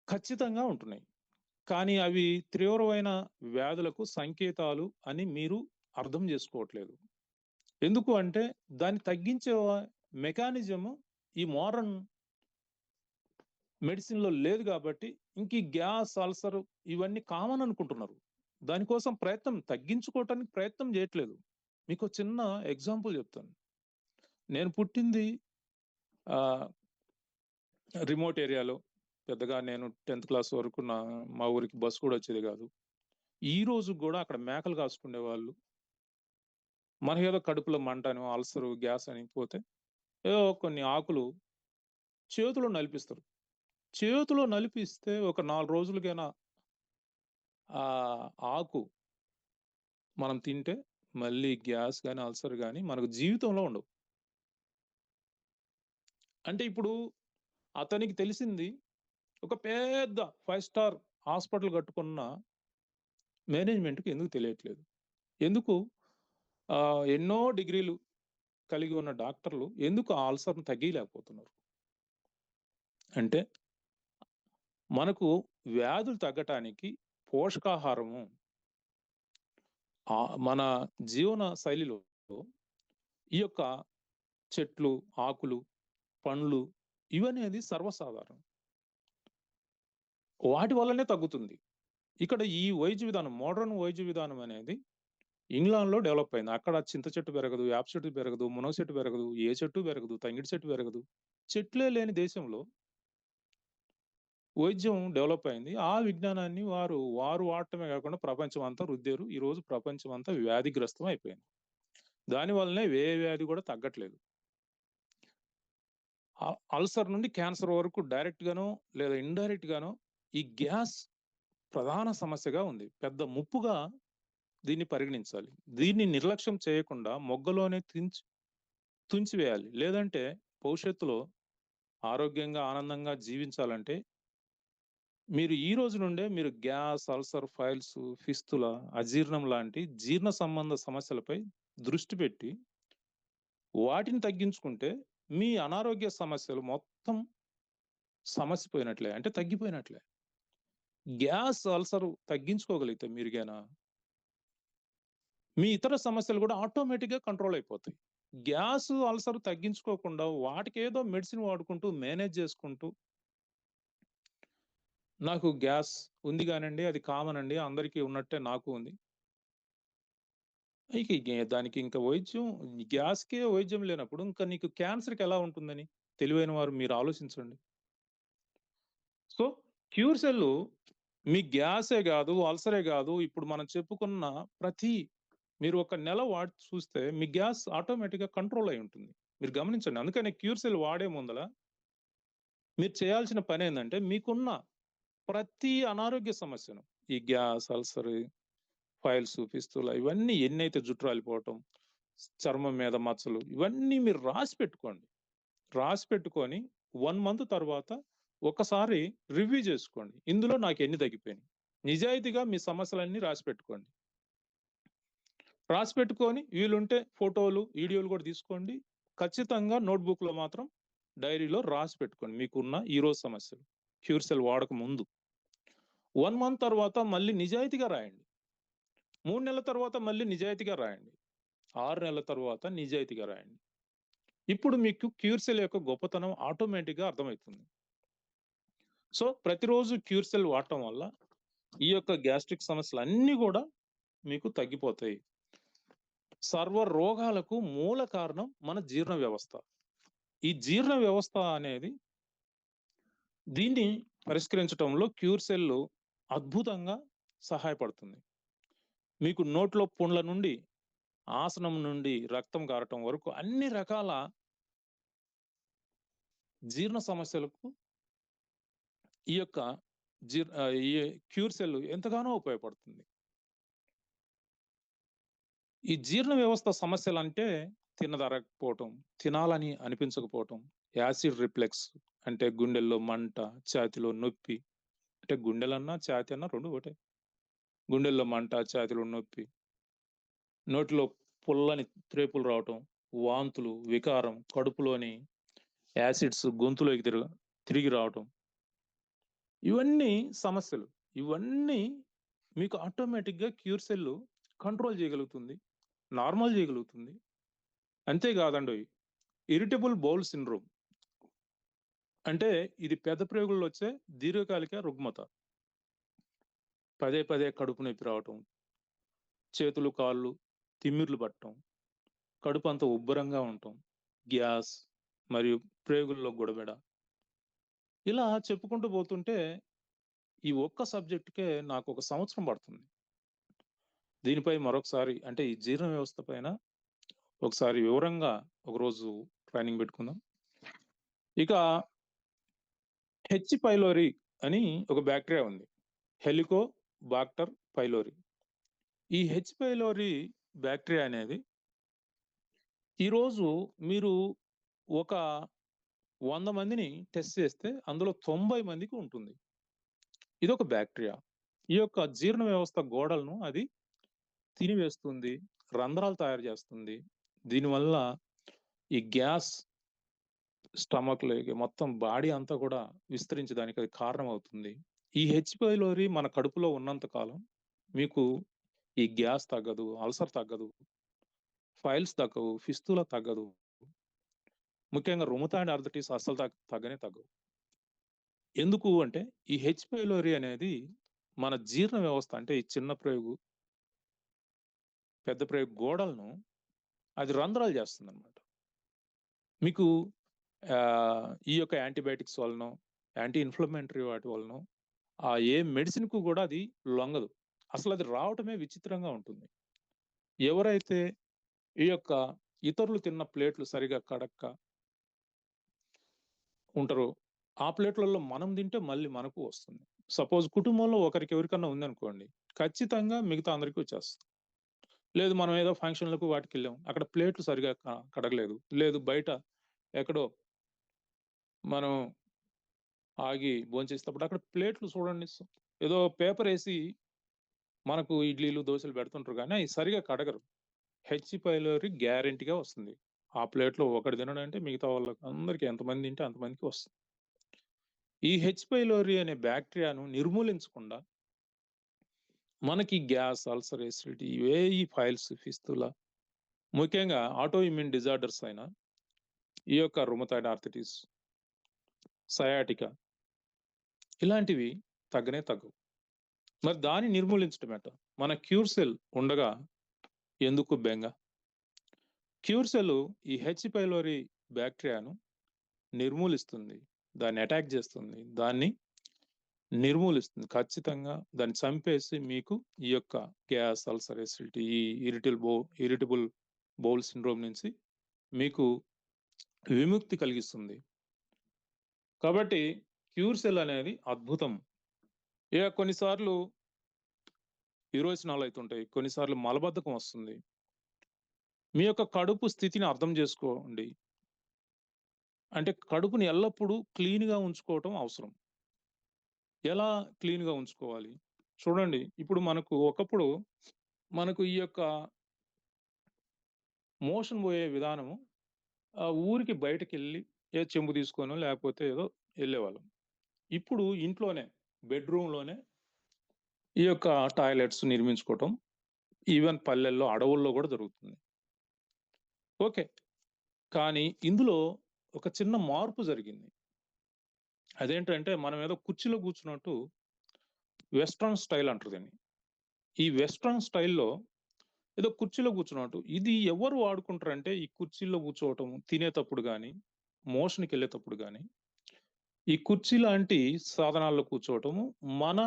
ఖచ్చితంగా ఉంటున్నాయి. కానీ అవి తీవ్రమైన వ్యాధులకు సంకేతాలు అని మీరు అర్థం చేసుకోవట్లేదు. ఎందుకు అంటే దాన్ని తగ్గించే మెకానిజము ఈ మోడర్న్ మెడిసిన్లో లేదు కాబట్టి ఇంక ఈ గ్యాస్, అల్సర్ ఇవన్నీ కామన్ అనుకుంటున్నారు. దానికోసం తగ్గించుకోవటానికి ప్రయత్నం చేయట్లేదు. మీకు చిన్న ఎగ్జాంపుల్ చెప్తాను. నేను పుట్టింది రిమోట్ ఏరియాలో. పెద్దగా నేను 10th క్లాస్ వరకు మా ఊరికి బస్సు కూడా వచ్చేది కాదు. ఈ రోజు కూడా అక్కడ మేకలు కాసుకునే వాళ్ళు మనకేదో కడుపులో మంట అని, అల్సరు, గ్యాస్ అని పోతే ఏదో కొన్ని ఆకులు చేతిలో నలిపిస్తారు. చేతిలో నలిపిస్తే ఒక 4 రోజులకైనా ఆ ఆకు మనం తింటే మళ్ళీ గ్యాస్ కానీ అల్సర్ కానీ మనకు జీవితంలో ఉండవు. అంటే ఇప్పుడు అతనికి తెలిసింది ఒక పెద్ద 5 స్టార్ హాస్పిటల్ కట్టుకున్న మేనేజ్మెంట్కి ఎందుకు తెలియట్లేదు? ఎందుకు ఎన్నో డిగ్రీలు కలిగి ఉన్న డాక్టర్లు ఎందుకు ఆ అల్సర్ను తగ్గిలేకపోతున్నారు? అంటే మనకు వ్యాధులు తగ్గటానికి పోషకాహారము మన జీవన శైలిలో ఈ యొక్క చెట్లు, ఆకులు, పండ్లు ఇవనేది సర్వసాధారణం. వాటి వల్లనే తగ్గుతుంది. ఇక్కడ ఈ వైద్య విధానం, మోడర్న్ వైద్య విధానం అనేది ఇంగ్లాండ్లో డెవలప్ అయింది. అక్కడ చింత చెట్టు పెరగదు, వేప చెట్టు పెరగదు, మునగ చెట్టు పెరగదు, ఏ చెట్టు పెరగదు, తంగిడి చెట్టు పెరగదు. చెట్లే లేని దేశంలో వైద్యం డెవలప్ అయింది. ఆ విజ్ఞానాన్ని వారు వాడటమే కాకుండా ప్రపంచం అంతా రుద్దారు. ఈరోజు ప్రపంచం అంతా వ్యాధిగ్రస్తం అయిపోయింది. దాని వల్లనే ఏ వ్యాధి కూడా తగ్గట్లేదు. అల్సర్ నుండి క్యాన్సర్ వరకు డైరెక్ట్ గానో లేదా ఇండైరెక్ట్ గానో ఈ గ్యాస్ ప్రధాన సమస్యగా ఉంది. పెద్ద ముప్పుగా దీన్ని పరిగణించాలి. దీన్ని నిర్లక్ష్యం చేయకుండా మొగ్గలోనే తుంచివేయాలి. లేదంటే భవిష్యత్తులో ఆరోగ్యంగా, ఆనందంగా జీవించాలంటే మీరు ఈ రోజు నుండే మీరు గ్యాస్, అల్సర్, ఫైల్స్, ఫిస్తుల, అజీర్ణం లాంటి జీర్ణ సంబంధ సమస్యలపై దృష్టి పెట్టి వాటిని తగ్గించుకుంటే మీ అనారోగ్య సమస్యలు మొత్తం సమసిపోయినట్లే, అంటే తగ్గిపోయినట్లే. గ్యాస్, అల్సర్ తగ్గించుకోగలిగితే మీరుగానా మీ ఇతర సమస్యలు కూడా ఆటోమేటిక్‌గా కంట్రోల్ అయిపోతాయి. గ్యాస్, అల్సర్ తగ్గించుకోకుండా వాటికేదో మెడిసిన్ వాడుకుంటూ మేనేజ్ చేసుకుంటూ నాకు గ్యాస్ ఉంది గానండి, అది కామన్ అండి, అందరికీ ఉన్నట్టే నాకు ఉంది. దానికి ఇంకా వైద్యం, గ్యాస్‌కే వైద్యం లేనప్పుడు ఇంకా నీకు క్యాన్సర్‌కి ఎలా ఉంటుందని తెలివైన వారు మీరు ఆలోచించండి. సో, క్యూర్ సెల్లు మీ గ్యాసే గాదు, అల్సరే గాదు, ఇప్పుడు మనం చెప్పుకున్న ప్రతి మీరు ఒక నెల వాడి చూస్తే మీ గ్యాస్ ఆటోమేటిక్‌గా కంట్రోల్ అయి ఉంటుంది. మీరు గమనించండి. అందుకనే క్యూర్ సెల్ వాడే ముందల మీరు చేయాల్సిన పనేందంటే మీకున్న ప్రతి అనారోగ్య సమస్యను, ఈ గ్యాస్, అల్సర్, ఫైల్స్, ఫిస్తుల ఇవన్నీ ఎన్నైతే జుట్టు రాలిపోవటం, చర్మం మీద మచ్చలు ఇవన్నీ మీరు రాసి పెట్టుకోండి. రాసి పెట్టుకొని 1 మంత్ తర్వాత ఒకసారి రివ్యూ చేసుకోండి. ఇందులో నాకెన్ని తగ్గిపోయినాయి. నిజాయితీగా మీ సమస్యలన్నీ రాసి పెట్టుకోండి. రాసి పెట్టుకొని వీలుంటే ఫోటోలు, వీడియోలు కూడా తీసుకోండి. ఖచ్చితంగా నోట్‌బుక్‌లో మాత్రం డైరీలో రాసి పెట్టుకోండి మీకున్న ఈరోజు సమస్యలు. క్యూర్ సెల్ వాడక ముందు. 1 మంత్ తర్వాత మళ్ళీ నిజాయితీగా రాయండి. 3 నెలల తర్వాత మళ్ళీ నిజాయితీగా రాయండి. 6 నెలల తర్వాత నిజాయితీగా రాయండి. ఇప్పుడు మీకు క్యూర్ సెల్ యొక్క గొప్పతనం ఆటోమేటిక్‌గా అర్థమవుతుంది. సో, ప్రతిరోజు క్యూర్ సెల్ వాడటం వల్ల ఈ యొక్క గ్యాస్ట్రిక్ సమస్యలన్నీ కూడా మీకు తగ్గిపోతాయి. సర్వ రోగాలకు మూల కారణం మన జీర్ణ వ్యవస్థ. ఈ జీర్ణ వ్యవస్థ అనేది దీన్ని పరిష్కరించటంలో క్యూర్ సెల్ అద్భుతంగా సహాయపడుతుంది. మీకు నోట్లో పుండ్ల నుండి, ఆసనం నుండి రక్తం కారటం వరకు అన్ని రకాల జీర్ణ సమస్యలకు ఈ యొక్క ఈ క్యూర్ సెల్ ఎంతగానో ఉపయోగపడుతుంది. ఈ జీర్ణ వ్యవస్థ సమస్యలంటే తినదరగకపోవటం, తినాలని అనిపించకపోవటం, యాసిడ్ రిఫ్లెక్స్ అంటే గుండెల్లో మంట, ఛాతీలో నొప్పి, అంటే గుండెలన్నా, ఛాతీ అన్నా 2 ఒకటే. గుండెల్లో మంట, ఛాతీలో నొప్పి, నోటిలో పుల్లని త్రేపులు రావటం, వాంతులు, వికారం, కడుపులోని యాసిడ్స్ గొంతులోకి తిరిగి రావటం. ఇవన్నీ సమస్యలు. ఇవన్నీ మీకు ఆటోమేటిక్‌గా క్యూర్ సెల్ కంట్రోల్ చేయగలుగుతుంది. నార్మల్ చేయగలుగుతుంది. అంతే కాదండోయ్! ఇరిటబుల్ బౌల్ సిండ్రోమ్ అంటే ఇది పెద్ద ప్రేగుల్లో వచ్చే దీర్ఘకాలిక రుగ్మత. పదే పదే కడుపు నొప్పి రావటం, చేతులు, కాళ్ళు తిమ్మిర్లు పట్టడం, కడుపంతా ఉబ్బరంగా ఉండటం, గ్యాస్ మరియు ప్రేగుల్లో గొడబెడ. ఇలా చెప్పుకుంటూ పోతుంటే ఈ ఒక్క సబ్జెక్ట్‌కే నాకొక సంవత్సరం పడుతుంది. దీనిపై మరొకసారి అంటే ఈ జీర్ణ వ్యవస్థ పైన ఒకసారి వివరంగా ఒకరోజు ట్రైనింగ్ పెట్టుకుందాం. ఇక హెచ్ పైలోరి అని ఒక బ్యాక్టీరియా ఉంది. Helicobacter pylori. ఈ హెచ్ పైలోరి బ్యాక్టీరియా అనేది ఈరోజు మీరు ఒక 100 మందిని టెస్ట్ చేస్తే అందులో 90 మందికి ఉంటుంది. ఇదొక బ్యాక్టీరియా. ఈ యొక్క జీర్ణ వ్యవస్థ గోడలను అది తినివేస్తుంది, రంధ్రాలు తయారు చేస్తుంది. దీనివల్ల ఈ గ్యాస్ స్టమక్‌లోకి మొత్తం బాడీ అంతా కూడా విస్తరించడానికి అది కారణమవుతుంది. ఈ హెచ్ పైలోరి మన కడుపులో ఉన్నంత కాలం మీకు ఈ గ్యాస్ తగ్గదు, అల్సర్ తగ్గదు, ఫైల్స్ తగ్గవు, ఫిస్తుల తగ్గదు. ముఖ్యంగా రుమటాయిడ్ ఆర్థరైటిస్ అస్సలు తగ్గనే తగ్గవు. ఎందుకు అంటే ఈ హెచ్ పైలోరి అనేది మన జీర్ణ వ్యవస్థ అంటే ఈ చిన్న ప్రేగు, పెద్ద ప్రేగు గోడలను అది రంధ్రాలు చేస్తుందన్నమాట. మీకు ఈ యొక్క యాంటీబయాటిక్స్ వలనో యాంటీ ఇన్ఫ్లమేటరీ వాటి వలన ఏ మెడిసిన్కు కూడా అది లొంగదు. అసలు అది రావటమే విచిత్రంగా ఉంటుంది. ఎవరైతే ఈ యొక్క ఇతరులు తిన్న ప్లేట్లు సరిగా కడక్క ఉంటారో ఆ ప్లేట్లలో మనం తింటే మళ్ళీ మనకు వస్తుంది. సపోజ్ కుటుంబంలో ఒకరికి ఎవరికన్నా ఉందనుకోండి, ఖచ్చితంగా మిగతా అందరికీ వచ్చేస్తుంది. లేదు మనం ఏదో ఫంక్షన్లకు వాటికి వెళ్ళాం, అక్కడ ప్లేట్లు సరిగా కడగలేదు, లేదు బయట ఎక్కడో మనం ఆగి భోంచేసేటప్పుడు అక్కడ ప్లేట్లు చూడండి, ఏదో పేపర్ వేసి మనకు ఇడ్లీలు దోశలు పెడుతుంటారు కానీ అవి సరిగా కడగరు. హెచ్ పైలోరి గ్యారెంటీగా వస్తుంది. ఆ ప్లేట్లో ఒకటి తినడం అంటే మిగతా వాళ్ళకి అందరికీ ఎంతమంది తింటే అంతమందికి వస్తుంది. ఈ హెచ్ పైలోరి అనే బ్యాక్టీరియాను నిర్మూలించకుండా మనకి గ్యాస్, అల్సర్, ఎసిడిటీ ఇవే ఈ ఫైల్స్, ఫిస్తులా ముఖ్యంగా ఆటో ఇమ్యూన్ డిజార్డర్స్ అయిన ఈ యొక్క రుమటాయిడ్ ఆర్థరైటిస్, సయాటికా ఇలాంటివి తగ్గనే తగ్గవు. మరి దాన్ని నిర్మూలించటమేట? మన క్యూర్ సెల్ ఉండగా ఎందుకు బెంగ? క్యూర్ సెల్ ఈ హెచ్ పైలోరి బ్యాక్టీరియాను నిర్మూలిస్తుంది, దాన్ని అటాక్ చేస్తుంది, దాన్ని నిర్మూలిస్తుంది. ఖచ్చితంగా దాన్ని చంపేసి మీకు ఈ యొక్క గ్యాస్, అల్సర్, ఎసిడిటీ, ఈ ఇరిటబుల్ బౌల్ సిండ్రోమ్ నుంచి మీకు విముక్తి కలిగిస్తుంది. కాబట్టి క్యూర్ సెల్ అనేది అద్భుతం. ఇక కొన్నిసార్లు విరోచనాలు అవుతుంటాయి, కొన్నిసార్లు మలబద్ధకం వస్తుంది. మీ యొక్క కడుపు స్థితిని అర్థం చేసుకోండి. అంటే కడుపుని ఎల్లప్పుడూ క్లీన్గా ఉంచుకోవటం అవసరం. ఎలా క్లీన్గా ఉంచుకోవాలి చూడండి. ఇప్పుడు ఒకప్పుడు మనకు ఈ యొక్క మోషన్ పోయే విధానము ఊరికి బయటకు వెళ్ళి చెంబు తీసుకోనో లేకపోతే ఏదో వెళ్ళేవాళ్ళం. ఇప్పుడు ఇంట్లోనే బెడ్రూమ్లోనే ఈ యొక్క టాయిలెట్స్ నిర్మించుకోవటం ఈవెన్ పల్లెల్లో, అడవుల్లో కూడా జరుగుతుంది. ఓకే, కానీ ఇందులో ఒక చిన్న మార్పు జరిగింది. అదేంటంటే మనం ఏదో కుర్చీలో కూర్చున్నట్టు వెస్ట్రన్ స్టైల్ అంటారు దీన్ని. ఈ వెస్ట్రన్ స్టైల్లో ఏదో కుర్చీలో కూర్చున్నట్టు ఇది ఎవరు వాడుకుంటారంటే ఈ కుర్చీలో కూర్చోవటం తినేటప్పుడు కానీ, మోషన్కి వెళ్ళేటప్పుడు కానీ ఈ కుర్చీ లాంటి సాధనాల్లో కూర్చోవటము మన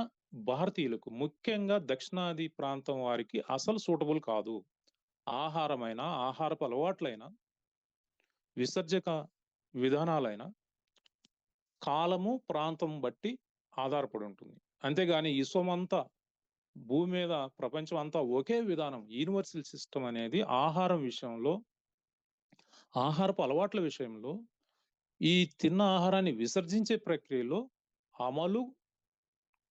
భారతీయులకు, ముఖ్యంగా దక్షిణాది ప్రాంతం వారికి అసలు సూటబుల్ కాదు. ఆహారమైన, ఆహారపు అలవాట్లైన, విసర్జక విధానాలైన కాలము, ప్రాంతం బట్టి ఆధారపడి ఉంటుంది. అంతేగాని విశ్వమంతా, భూమి మీద ప్రపంచం అంతా ఒకే విధానం, యూనివర్సల్ సిస్టమ్ అనేది ఆహారం విషయంలో, ఆహారపు అలవాట్ల విషయంలో, ఈ తిన్న ఆహారాన్ని విసర్జించే ప్రక్రియలో అమలు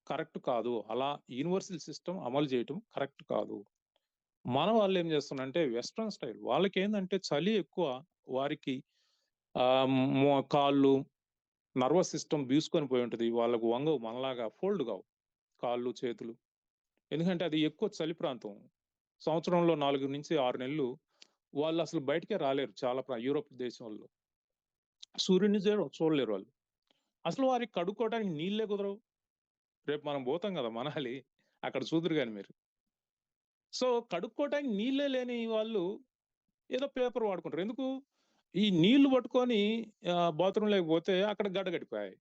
కరెక్ట్ కాదు. అలా యూనివర్సల్ సిస్టమ్ అమలు చేయటం కరెక్ట్ కాదు. మన వాళ్ళు ఏం చేస్తున్నారంటే వెస్ట్రన్ స్టైల్. వాళ్ళకి ఏంటంటే చలి ఎక్కువ, వారికి కాళ్ళు, నర్వస్ సిస్టమ్ బీసుకొని పోయి ఉంటుంది. వాళ్ళకు వంగవు, మనలాగా ఫోల్డ్ కావు కాళ్ళు, చేతులు. ఎందుకంటే అది ఎక్కువ చలి ప్రాంతం. సంవత్సరంలో 4 నుంచి 6 నెలలు వాళ్ళు అసలు బయటకే రాలేరు. చాలా యూరోప్ దేశంలో సూర్యుని చూడలేరు వాళ్ళు. అసలు వారికి కడుక్కోవడానికి నీళ్ళే కుదరవు. రేపు మనం పోతాం కదా మనాలి, అక్కడ చూదురు కానీ మీరు. సో కడుక్కోవడానికి నీళ్ళే లేని వాళ్ళు ఏదో పేపర్ వాడుకుంటారు. ఎందుకు? ఈ నీళ్లు పట్టుకొని బాత్రూమ్ లేకపోతే అక్కడ గడ్డగట్టిపోయాయి,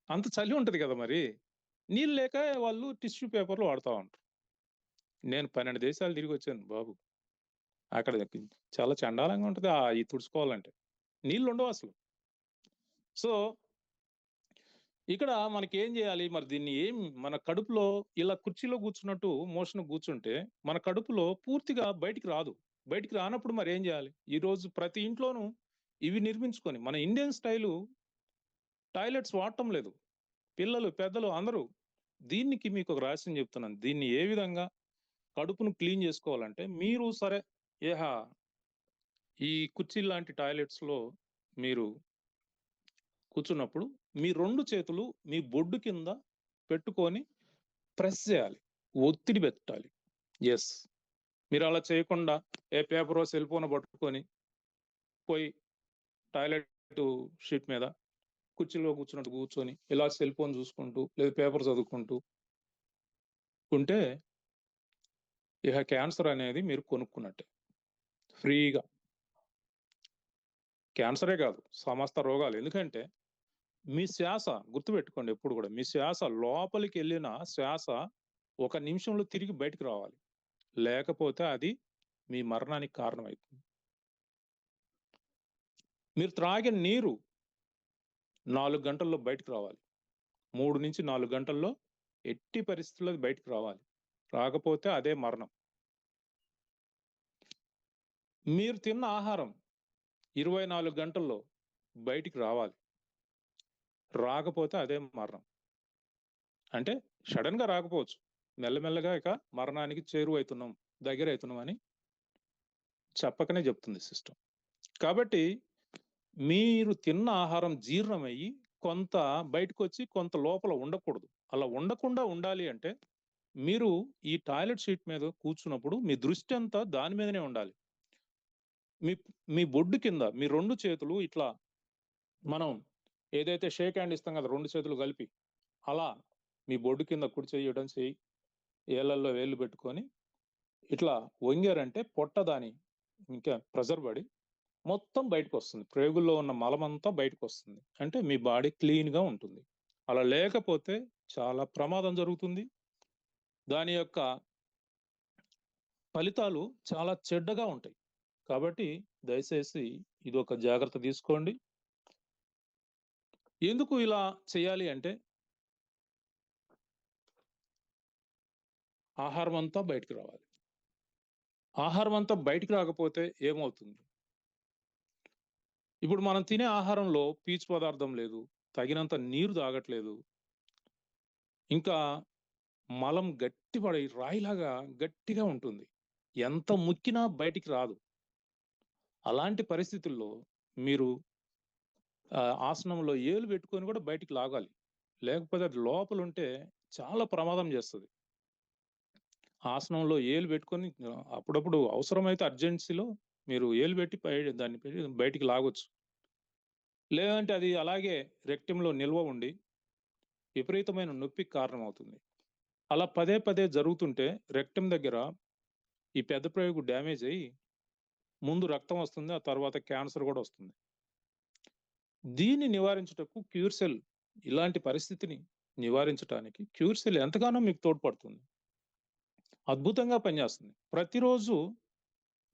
అంత చలి ఉంటది కదా. మరి నీళ్ళు లేక వాళ్ళు టిష్యూ పేపర్లు వాడుతూ ఉంటారు. నేను 12 దేశాలు తిరిగి వచ్చాను బాబు. అక్కడ చాలా చండాలంగా ఉంటుంది ఈ తుడుచుకోవాలంటే. నీళ్ళు ఉండవు అసలు. సో ఇక్కడ మనకి ఏం చేయాలి మరి? దీన్ని మన కడుపులో ఇలా కుర్చీలో కూర్చున్నట్టు మోషన్ కూర్చుంటే మన కడుపులో పూర్తిగా బయటికి రాదు. బయటికి రానప్పుడు మరి ఏం చేయాలి? ఈ రోజు ప్రతి ఇంట్లోనూ ఇవి నిర్మించుకొని, మన ఇండియన్ స్టైలు టాయిలెట్స్ వాడటం లేదు. పిల్లలు, పెద్దలు అందరూ. దీనికి మీకు ఒక రహస్యం చెప్తున్నాను. దీన్ని ఏ విధంగా కడుపును క్లీన్ చేసుకోవాలంటే, మీరు సరే ఈ కుర్చీ లాంటి టాయిలెట్స్ లో మీరు కూర్చున్నప్పుడు మీ 2 చేతులు మీ బొడ్డు కింద పెట్టుకొని ప్రెస్ చేయాలి, ఒత్తిడి పెట్టాలి. ఎస్, మీరు అలా చేయకుండా ఏ పేపరో, సెల్ ఫోన్ పట్టుకొని పోయి టాయిలెట్ షీట్ మీద కుర్చీలో కూర్చున్నట్టు కూర్చొని ఇలా సెల్ ఫోన్ చూసుకుంటూ లేదా పేపర్ చదువుకుంటూ ఉంటే ఇక క్యాన్సర్ అనేది మీరు కొనుక్కున్నట్టే ఫ్రీగా. క్యాన్సరే కాదు, సమస్త రోగాలు. ఎందుకంటే మీ శ్వాస గుర్తుపెట్టుకోండి, ఎప్పుడు కూడా మీ శ్వాస లోపలికి వెళ్ళిన శ్వాస 1 నిమిషంలో తిరిగి బయటకు రావాలి, లేకపోతే అది మీ మరణానికి కారణమవుతుంది. మీరు త్రాగిన నీరు 4 గంటల్లో బయటకు రావాలి, 3 నుంచి 4 గంటల్లో ఎట్టి పరిస్థితుల్లో బయటకు రావాలి, రాకపోతే అదే మరణం. మీరు తిన్న ఆహారం 24 గంటల్లో బయటికి రావాలి, రాకపోతే అదే మరణం. అంటే సడన్ గా రాకపోవచ్చు, మెల్లమెల్లగా ఇక మరణానికి చేరువవుతున్నాం, దగ్గర అవుతున్నాం అని చెప్పకనే చెప్తుంది సిస్టమ్. కాబట్టి మీరు తిన్న ఆహారం జీర్ణమయ్యి కొంత బయటకు వచ్చి కొంత లోపల ఉండకూడదు. అలా ఉండకుండా ఉండాలి అంటే మీరు ఈ టాయిలెట్ సీట్ మీద కూర్చున్నప్పుడు మీ దృష్టి అంతా దాని మీదనే ఉండాలి. మీ బొడ్డు కింద మీ 2 చేతులు ఇట్లా, మనం ఏదైతే షేక్ హ్యాండ్ ఇస్తాం కదా 2 చేతులు కలిపి, అలా మీ బొడ్డు కింద కుడి చెయ్యి ఎడమ చెయ్యి ఏళ్ళల్లో వేళ్ళు పెట్టుకొని ఇట్లా వంగారంటే పొట్ట దాని ఇంకా ప్రెజర్ పడి మొత్తం బయటకు వస్తుంది, ప్రేగుల్లో ఉన్న మలమంతా బయటకు వస్తుంది. అంటే మీ బాడీ క్లీన్ గా ఉంటుంది. అలా లేకపోతే చాలా ప్రమాదం జరుగుతుంది, దాని యొక్క ఫలితాలు చాలా చెడ్డగా ఉంటాయి. కాబట్టి దయచేసి ఇది ఒక జాగ్రత్త తీసుకోండి. ఎందుకు ఇలా చేయాలి అంటే ఆహారం అంతా బయటకు రావాలి. ఆహారం అంతా బయటకు రాకపోతే ఏమవుతుంది? ఇప్పుడు మనం తినే ఆహారంలో పీచు పదార్థం లేదు, తగినంత నీరు తాగట్లేదు, ఇంకా మలం గట్టిపడి రాయిలాగా గట్టిగా ఉంటుంది, ఎంత ముక్కినా బయటికి రాదు. అలాంటి పరిస్థితుల్లో మీరు ఆసనంలో ఏలు పెట్టుకొని కూడా బయటికి లాగాలి, లేకపోతే అది లోపల ఉంటే చాలా ప్రమాదం చేస్తుంది. ఆసనంలో ఏలు పెట్టుకొని అప్పుడప్పుడు అవసరమైతే అర్జెన్సీలో మీరు ఏలు పెట్టి దాన్ని బయటికి లాగొచ్చు. లేదంటే అది అలాగే రెక్టంలో నిల్వ ఉండి విపరీతమైన నొప్పికి కారణమవుతుంది. అలా పదే పదే జరుగుతుంటే రెక్టం దగ్గర ఈ పెద్ద ప్రేగు డ్యామేజ్ అయ్యి ముందు రక్తం వస్తుంది, ఆ తర్వాత క్యాన్సర్ కూడా వస్తుంది. దీన్ని నివారించుటకు క్యూర్సెల్, ఇలాంటి పరిస్థితిని నివారించడానికి క్యూర్సెల్ ఎంతగానో మీకు తోడ్పడుతుంది, అద్భుతంగా పనిచేస్తుంది. ప్రతిరోజు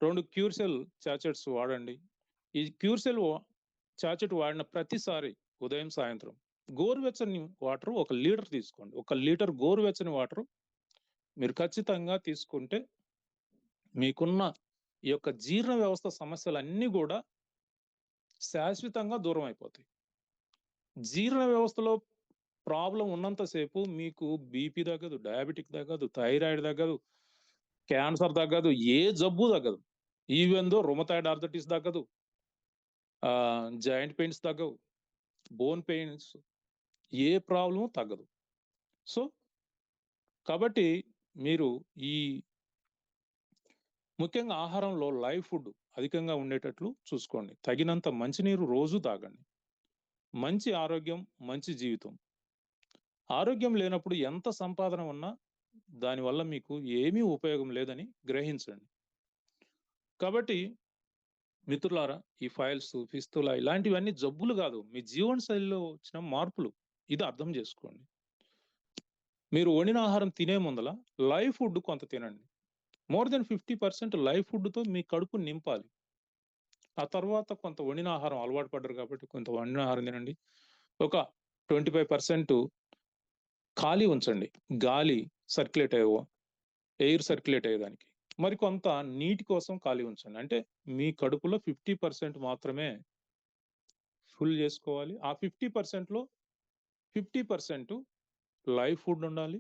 2 క్యూర్సెల్ చాచెట్స్ వాడండి. ఈ క్యూర్సెల్ చాచెట్ వాడిన ప్రతిసారి ఉదయం సాయంత్రం గోరువెచ్చని వాటర్ 1 లీటర్ తీసుకోండి. 1 లీటర్ గోరువెచ్చని వాటర్ మీరు ఖచ్చితంగా తీసుకుంటే మీకున్న ఈ యొక్క జీర్ణ వ్యవస్థ సమస్యలన్నీ కూడా శాశ్వతంగా దూరం అయిపోతాయి. జీర్ణ వ్యవస్థలో ప్రాబ్లం ఉన్నంతసేపు మీకు బీపీ తగ్గదు, డయాబెటిక్ తగ్గదు, థైరాయిడ్ తగ్గదు, క్యాన్సర్ తగ్గదు, ఏ జబ్బు తగ్గదు. ఈవెన్ దో రొమటాయిడ్ ఆర్థరైటిస్ తగ్గదు, జాయింట్ పెయిన్స్ తగ్గవు, బోన్ పెయిన్స్, ఏ ప్రాబ్లము తగ్గదు. సో కాబట్టి మీరు ఈ ముఖ్యంగా ఆహారంలో లైవ్ ఫుడ్ అధికంగా ఉండేటట్లు చూసుకోండి. తగినంత మంచినీరు రోజు తాగండి. మంచి ఆరోగ్యం, మంచి జీవితం. ఆరోగ్యం లేనప్పుడు ఎంత సంపాదన ఉన్నా దానివల్ల మీకు ఏమీ ఉపయోగం లేదని గ్రహించండి. కాబట్టి మిత్రులారా, ఈ ఫైల్స్, ఫిస్తులా ఇలాంటివన్నీ జబ్బులు కాదు, మీ జీవన శైలిలో వచ్చిన మార్పులు. ఇది అర్థం చేసుకోండి. మీరు వండిన ఆహారం తినే ముందల లైవ్ ఫుడ్ కొంత తినండి. మోర్ దెన్ 50% లైవ్ ఫుడ్తో మీ కడుపు నింపాలి. ఆ తర్వాత కొంత వండిన ఆహారం అలవాటు పడ్డారు కాబట్టి కొంత వండిన ఆహారం తినండి. ఒక 25% ఖాళీ ఉంచండి, గాలి సర్క్యులేట్ ఎయిర్ సర్క్యులేట్ అయ్యేదానికి. మరి కొంత నీటి కోసం ఖాళీ ఉంచండి. అంటే మీ కడుపులో 50% మాత్రమే ఫుల్ చేసుకోవాలి. ఆ 50%లో 50% లైవ్ ఫుడ్ ఉండాలి,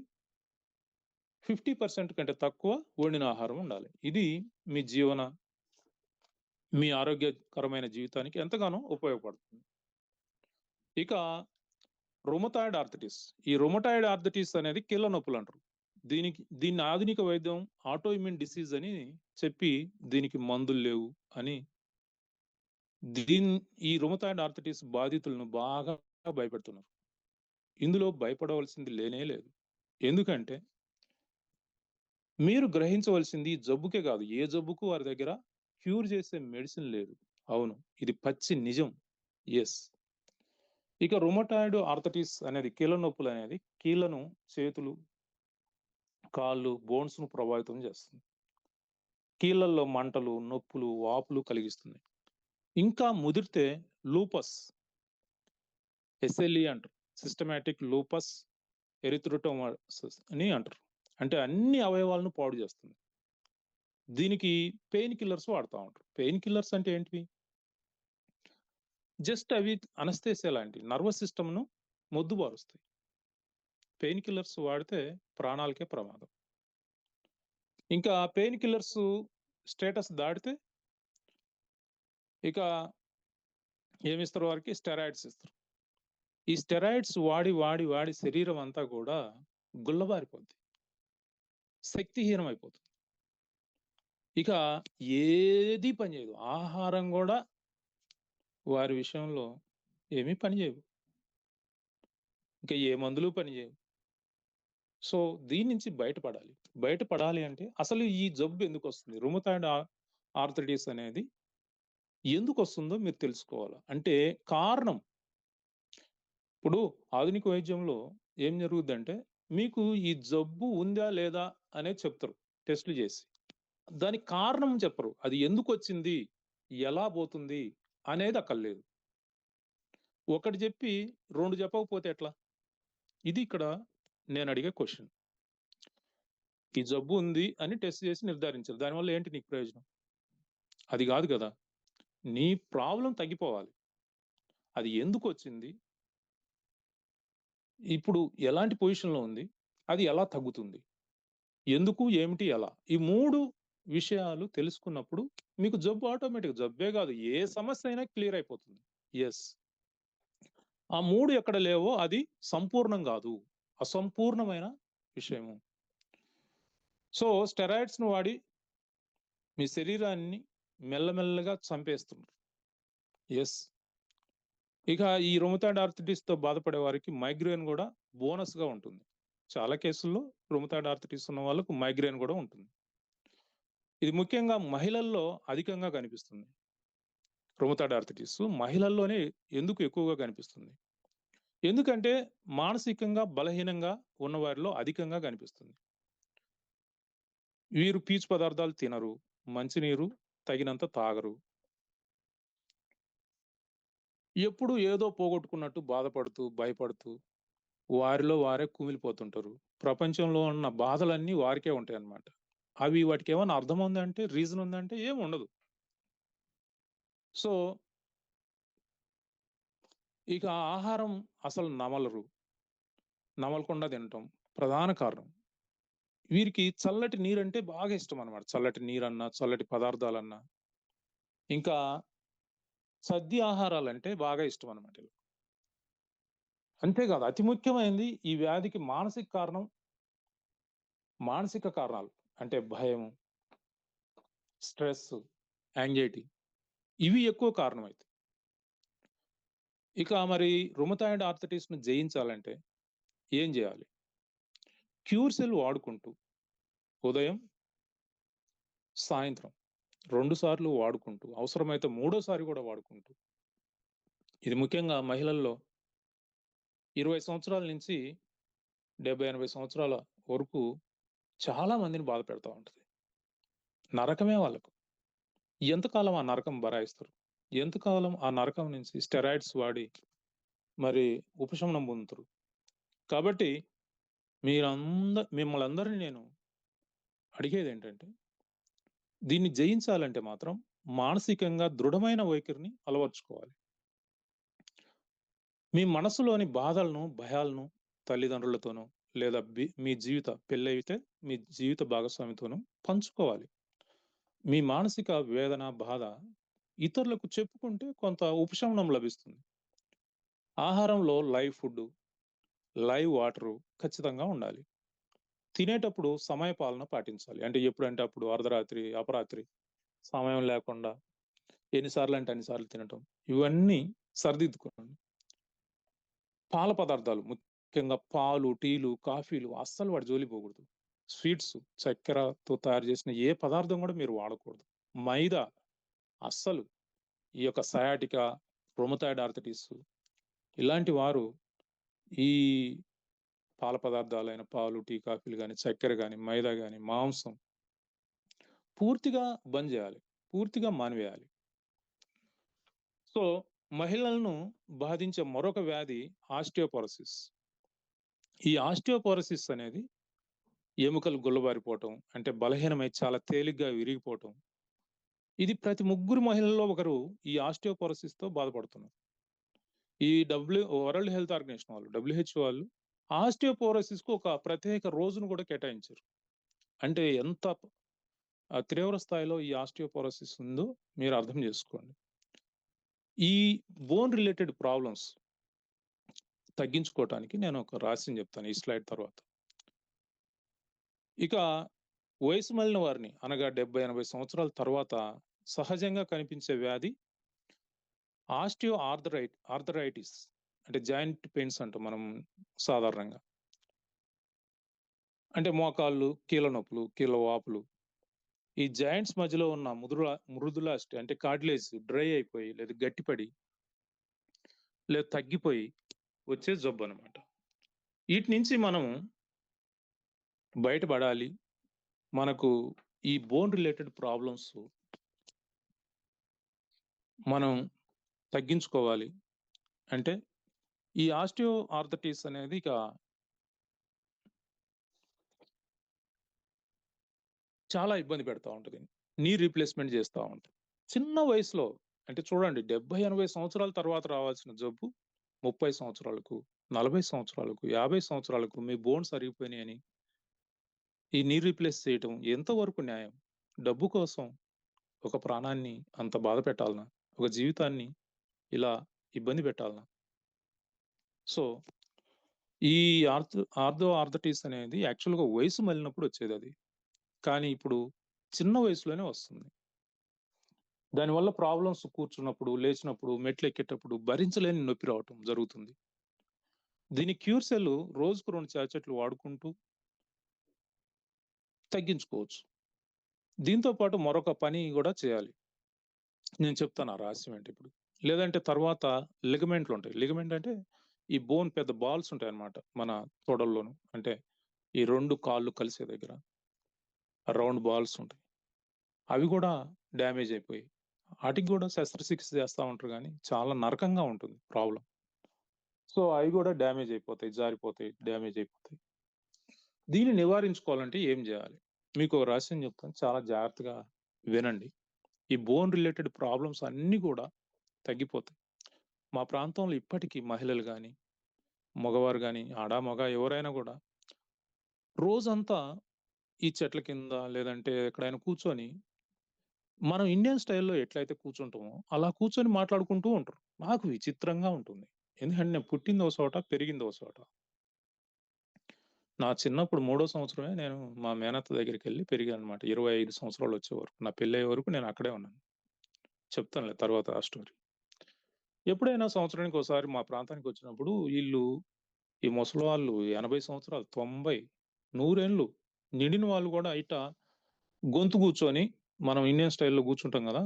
50% కంటే తక్కువ వండిన ఆహారం ఉండాలి. ఇది మీ ఆరోగ్యకరమైన జీవితానికి ఎంతగానో ఉపయోగపడుతుంది. ఇక రొమటాయిడ్ ఆర్థరైటిస్. ఈ రొమటాయిడ్ ఆర్థరైటిస్ అనేది కీళ్ళ నొప్పులు అంటారు. దీన్ని ఆధునిక వైద్యం ఆటోఇమ్యూన్ డిసీజ్ అని చెప్పి దీనికి మందులు లేవు అని ఈ రొమటాయిడ్ ఆర్థరైటిస్ బాధితులను బాగా భయపెడుతున్నారు. ఇందులో భయపడవలసింది లేనే లేదు. ఎందుకంటే మీరు గ్రహించవలసింది జబ్బుకే కాదు, ఏ జబ్బుకు వారి దగ్గర క్యూర్ చేసే మెడిసిన్ లేదు. అవును, ఇది పచ్చి నిజం. ఎస్, ఇక రుమటాయిడ్ ఆర్థరైటిస్ అనేది కీళ్ళ నొప్పులు అనేది కీళ్ళను, చేతులు, కాళ్ళు, బోన్స్ ను ప్రభావితం చేస్తుంది. కీళ్ళల్లో మంటలు, నొప్పులు, వాపులు కలిగిస్తుంది. ఇంకా ముదిరితే లూపస్, ఎస్ఎల్ఈ అంటారు, సిస్టమాటిక్ లూపస్ ఎరిథ్రోటోమాసిస్ అని అంటారు. అంటే అన్ని అవయవాలను పాడు చేస్తుంది. దీనికి పెయిన్ కిల్లర్స్ వాడుతూ ఉంటారు. పెయిన్ కిల్లర్స్ అంటే ఏంటివి? జస్ట్ అవి అనస్థేసియా లాంటి నర్వస్ సిస్టమ్ను మొద్దుబారుస్తాయి. పెయిన్ కిల్లర్స్ వాడితే ప్రాణాలకే ప్రమాదం. ఇంకా పెయిన్ కిల్లర్స్ స్టేటస్ దాటితే ఇక ఏమిస్తారు వారికి? స్టెరాయిడ్స్ ఇస్తారు. ఈ స్టెరాయిడ్స్ వాడి వాడి వాడి శరీరం అంతా కూడా గుల్లబారిపోద్ది, శక్తిహీనం అయిపోతుంది. ఇక ఏది పనిచేయదు. ఆహారం కూడా వారి విషయంలో ఏమీ పనిచేయవు. ఇంకా ఏ మందులు పనిచేయవు. సో దీని నుంచి బయటపడాలి. బయటపడాలి అంటే అసలు ఈ జబ్బు ఎందుకు వస్తుంది? రుమటాయిడ్ ఆర్థరైటిస్ అనేది ఎందుకు వస్తుందో మీరు తెలుసుకోవాలి. అంటే కారణం, ఇప్పుడు ఆధునిక వైద్యంలో ఏం జరుగుద్దంటే మీకు ఈ జబ్బు ఉందా లేదా అనేది చెప్తారు టెస్టులు చేసి. దానికి కారణం చెప్పరు. అది ఎందుకు వచ్చింది, ఎలా పోతుంది అనేది అక్కడ లేదు. ఒకటి చెప్పి 2 చెప్పకపోతే ఎట్లా? ఇది ఇక్కడ నేను అడిగే క్వశ్చన్. ఈ జబ్బు ఉంది అని టెస్ట్ చేసి నిర్ధారించాలి. దానివల్ల ఏంటి నీకు ప్రయోజనం? అది కాదు కదా. నీ ప్రాబ్లం తగ్గిపోవాలి. అది ఎందుకు వచ్చింది, ఇప్పుడు ఎలాంటి పొజిషన్లో ఉంది, అది ఎలా తగ్గుతుంది, ఎందుకు, ఏమిటి, ఎలా, ఈ 3 విషయాలు తెలుసుకున్నప్పుడు మీకు జబ్బు ఆటోమేటిక్, జబ్బే కాదు ఏ సమస్య అయినా క్లియర్ అయిపోతుంది. ఎస్, ఆ 3 ఎక్కడ లేవో అది సంపూర్ణం కాదు, అసంపూర్ణమైన విషయము. సో స్టెరాయిడ్స్ ను వాడి మీ శరీరాన్ని మెల్లమెల్లగా చంపేస్తున్నారు. ఎస్. ఇక ఈ రుమటాయిడ్ ఆర్థరైటిస్ తో బాధపడే వారికి మైగ్రేన్ కూడా బోనస్ గా ఉంటుంది. చాలా కేసుల్లో రుమటాయిడ్ ఆర్థరైటిస్ ఉన్న వాళ్ళకు మైగ్రేన్ కూడా ఉంటుంది. ఇది ముఖ్యంగా మహిళల్లో అధికంగా కనిపిస్తుంది. రుమటాయిడ్ ఆర్థరైటిస్ మహిళల్లోనే ఎందుకు ఎక్కువగా కనిపిస్తుంది? ఎందుకంటే మానసికంగా బలహీనంగా ఉన్న వారిలో అధికంగా కనిపిస్తుంది. వీరు పీచు పదార్థాలు తినరు, మంచినీరు తగినంత తాగరు, ఎప్పుడు ఏదో పోగొట్టుకున్నట్టు బాధపడుతూ భయపడుతూ వారిలో వారే కుమిలిపోతుంటారు. ప్రపంచంలో ఉన్న బాధలన్నీ వారికే ఉంటాయి అన్నమాట. అవి వాటికి ఏమైనా అర్థం ఉందంటే, రీజన్ ఉందంటే ఏం ఉండదు. సో ఇక ఆహారం అసలు నమలకుండా తినటం ప్రధాన కారణం. వీరికి చల్లటి నీరంటే బాగా ఇష్టం అన్నమాట. చల్లటి నీరన్నా, చల్లటి పదార్థాలన్నా, ఇంకా సద్ది ఆహారాలంటే బాగా ఇష్టం అన్నమాట. అంతేకాదు, అతి ముఖ్యమైనది ఈ వ్యాధికి మానసిక కారణాలు అంటే భయం, స్ట్రెస్, యాంగ్జైటీ, ఇవి ఎక్కువ కారణమైతాయి. ఇక మరి రుమటాయిడ్ ఆర్థరైటిస్ ను జయించాలంటే ఏం చేయాలి? క్యూర్ సెల్ వాడుకుంటూ ఉదయం, సాయంత్రం 2 సార్లు వాడుకుంటూ, అవసరమైతే 3వ సారి కూడా వాడుకుంటూ, ఇది ముఖ్యంగా మహిళల్లో 20 సంవత్సరాల నుంచి 70-80 సంవత్సరాల వరకు చాలా మందిని బాధ పెడతా ఉంటది. నరకమే వాళ్ళకు. ఎంతకాలం ఆ నరకం భరాయిస్తారు? ఎంతకాలం ఆ నరకం నుంచి స్టెరాయిడ్స్ వాడి మరి ఉపశమనం పొందుతారు? కాబట్టి మిమ్మల్ని అందరినీ నేను అడిగేది ఏంటంటే, దీన్ని జయించాలంటే మాత్రం మానసికంగా దృఢమైన వైఖరిని అలవర్చుకోవాలి. మీ మనసులోని బాధలను, భయాలను తల్లిదండ్రులతోనో లేదా మీ పెళ్ళైతే మీ జీవిత భాగస్వామితోనూ పంచుకోవాలి. మీ మానసిక వేదన, బాధ ఇతరులకు చెప్పుకుంటే కొంత ఉపశమనం లభిస్తుంది. ఆహారంలో లైవ్ ఫుడ్, లైవ్ వాటరు ఖచ్చితంగా ఉండాలి. తినేటప్పుడు సమయపాలన పాటించాలి. అంటే ఎప్పుడంటే అప్పుడు అర్ధరాత్రి, అపరాత్రి సమయం లేకుండా ఎన్నిసార్లు అంటే అన్నిసార్లు తినటం, ఇవన్నీ సరిదిద్దుకోండి. పాల పదార్థాలు ముఖ్యంగా పాలు, టీలు, కాఫీలు అస్సలు వాటి జోలికి పోకూడదు. స్వీట్స్, చక్కెరతో తయారు చేసిన ఏ పదార్థం కూడా మీరు వాడకూడదు. మైదా అస్సలు, ఈ యొక్క సయాటికా, రుమటాయిడ్ ఆర్థరైటిస్ ఇలాంటి వారు ఈ పాల పదార్థాలైన పాలు, టీ, కాఫీలు గాని, చక్కెర గాని, మైదా గాని, మాంసం పూర్తిగా బంద్ చేయాలి. పూర్తిగా మానివేయాలి. సో, మహిళలను బాధించే మరొక వ్యాధి ఆస్టియోపోరోసిస్. ఈ ఆస్టియోపోరోసిస్ అనేది ఎముకలు గుల్లబారిపోవటం, అంటే బలహీనమై చాలా తేలిగ్గా విరిగిపోవటం. ఇది ప్రతి ముగ్గురు మహిళల్లో ఒకరు ఈ ఆస్టియోపోరోసిస్‌తో బాధపడుతున్నారు. ఈ వరల్డ్ హెల్త్ ఆర్గనైజేషన్ వాళ్ళు, WHO వాళ్ళు ఆస్టియోపోరోసిస్‌కు ఒక ప్రత్యేక రోజును కూడా కేటాయించారు. అంటే ఎంత తీవ్ర స్థాయిలో ఈ ఆస్టియోపోరోసిస్ ఉందో మీరు అర్థం చేసుకోండి. ఈ బోన్ రిలేటెడ్ ప్రాబ్లమ్స్ తగ్గించుకోవటానికి నేను ఒక రహస్యం చెప్తాను ఈ స్లైడ్ తర్వాత. ఇక వయసు మళ్ళిన వారిని అనగా 70-80 సంవత్సరాల తర్వాత సహజంగా కనిపించే వ్యాధి ఆర్థరైటిస్, అంటే జాయింట్ పెయిన్స్ అంటాం మనం సాధారణంగా. అంటే మోకాళ్ళు, కీళ్ళ నొప్పులు, కీళ్ళ వాపులు. ఈ జాయింట్స్ మధ్యలో ఉన్న మృదులాస్థి అంటే కార్టిలేజ్ డ్రై అయిపోయి లేదా గట్టిపడి లేదా తగ్గిపోయి వచ్చే జబ్బు అనమాట. వీటి నుంచి మనం బయటపడాలి. మనకు ఈ బోన్ రిలేటెడ్ ప్రాబ్లమ్స్ మనం తగ్గించుకోవాలి అంటే ఈ ఆర్థరైటిస్ అనేది ఇక చాలా ఇబ్బంది పెడతా ఉంటుంది. నీ రీప్లేస్మెంట్ చేస్తూ ఉంటుంది. చిన్న వయసులో అంటే చూడండి 70-80 సంవత్సరాల తర్వాత రావాల్సిన జబ్బు 30 సంవత్సరాలకు, 40 సంవత్సరాలకు, 50 సంవత్సరాలకు మీ బోన్స్ అరిగిపోయినాయని ఈ నీ రీప్లేస్ చేయటం ఎంతవరకు న్యాయం? డబ్బు కోసం ఒక ప్రాణాన్ని అంత బాధ పెట్టాలనా? ఒక జీవితాన్ని ఇలా ఇబ్బంది పెట్టాలనా? సో, ఈ ఆర్థరైటిస్ అనేది యాక్చువల్‌గా వయసు మళ్ళినప్పుడు వచ్చేది అది. కానీ ఇప్పుడు చిన్న వయసులోనే వస్తుంది. దానివల్ల ప్రాబ్లమ్స్ కూర్చున్నప్పుడు, లేచినప్పుడు, మెట్లెక్కేటప్పుడు భరించలేని నొప్పి రావటం జరుగుతుంది. దీని క్యూర్ సెల్ రోజుకు 2 చాచెట్లు వాడుకుంటూ తగ్గించుకోవచ్చు. దీంతో పాటు మరొక పని కూడా చేయాలి. నేను చెప్తాను ఆ రహస్యం ఏంటి ఇప్పుడు. లేదంటే తర్వాత లిగమెంట్లు ఉంటాయి. లిగమెంట్ అంటే ఈ బోన్ పెద్ద బాల్స్ ఉంటాయన్నమాట మన తొడల్లోను. అంటే ఈ 2 కాళ్ళు కలిసే దగ్గర రౌండ్ బాల్స్ ఉంటాయి. అవి కూడా డ్యామేజ్ అయిపోయి ఆటికి కూడా శస్త్రచికిత్స చేస్తా ఉంటారు కానీ చాలా నరకంగా ఉంటుంది ప్రాబ్లం. సో, అవి కూడా డ్యామేజ్ అయిపోతాయి, జారిపోతాయి, డ్యామేజ్ అయిపోతాయి. దీన్ని నివారించుకోవాలంటే ఏం చేయాలి? మీకు ఒక రహస్యం చెప్తాను. చాలా జాగ్రత్తగా వినండి. ఈ బోన్ రిలేటెడ్ ప్రాబ్లమ్స్ అన్నీ కూడా తగ్గిపోతాయి. మా ప్రాంతంలో ఇప్పటికీ మహిళలు గాని, మగవారు గాని, ఆడ, మగ ఎవరైనా కూడా రోజంతా ఈ చెట్ల కింద లేదంటే ఎక్కడైనా కూర్చొని మనం ఇండియన్ స్టైల్‌లో ఎట్లయితే కూర్చుంటామో అలా కూర్చొని మాట్లాడుకుంటూ ఉంటారు. నాకు విచిత్రంగా ఉంటుంది. ఎందుకంటే నేను పుట్టింది ఒక చోట, పెరిగింది ఒక చోట. నా చిన్నప్పుడు మూడో సంవత్సరమే నేను మా మేనత్త దగ్గరికెళ్ళి పెరిగానన్నమాట. 25 సంవత్సరాలు వచ్చే వరకు. నా పెళ్ళయ్యే వరకు నేను అక్కడే ఉన్నాను. చెప్తానులే తర్వాత ఆ స్టోరీ. ఎప్పుడైనా సంవత్సరానికి ఒకసారి మా ప్రాంతానికి వచ్చినప్పుడు ఈళ్ళు ఈ ముసలివాళ్ళు 80 సంవత్సరాలు, 90, 100 ఏండ్లు నిండిన వాళ్ళు కూడా ఇట్టా గొంతు కూర్చొని మనం ఇండియన్ స్టైల్‌లో కూర్చుంటాం గదా!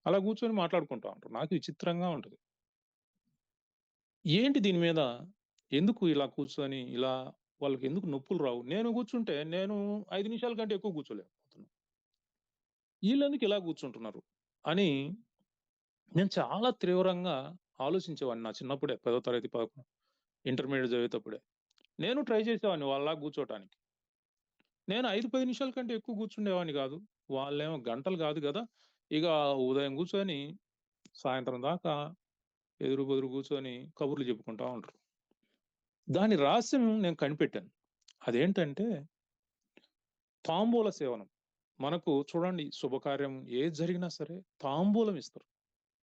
అలా కూర్చొని మాట్లాడుకుంటా ఉంటారు. నాకు విచిత్రంగా ఉంటది. ఏంటి దీని మీద ఎందుకు ఇలా కూర్చొని ఇలా వాళ్ళకెందుకు నొప్పులు రావు? నేను కూర్చుంటే నేను 5 నిమిషాల కంటే ఎక్కువ కూర్చోలేకపోతున్నా. ఈళ్ళెందుకు ఇలా కూర్చుంటున్నారు? అని నేను చాలా తీవ్రంగా ఆలోచించేవాడిని నా చిన్నప్పుడే 10వ తరగతి, ఇంటర్మీడియేట్ చదివేటప్పుడే. నేను ట్రై చేసేవాడిని వాళ్ళలాగా కూర్చోటానికి. నేను 5, 10 నిమిషాల కంటే ఎక్కువ కూర్చుండేవాడిని గాదు. వాళ్ళేమో గంటలు గాదు గదా! ఇక ఉదయం కూర్చొని సాయంత్రం దాకా ఎదురు బెదురు కూర్చొని కబుర్లు చెప్పుకుంటా ఉంటారు. దాని రహస్యం నేను కనిపెట్టాను. అదేంటంటే తాంబూల సేవనం. మనకు చూడండి శుభకార్యం ఏది జరిగినా సరే తాంబూలం ఇస్తారు.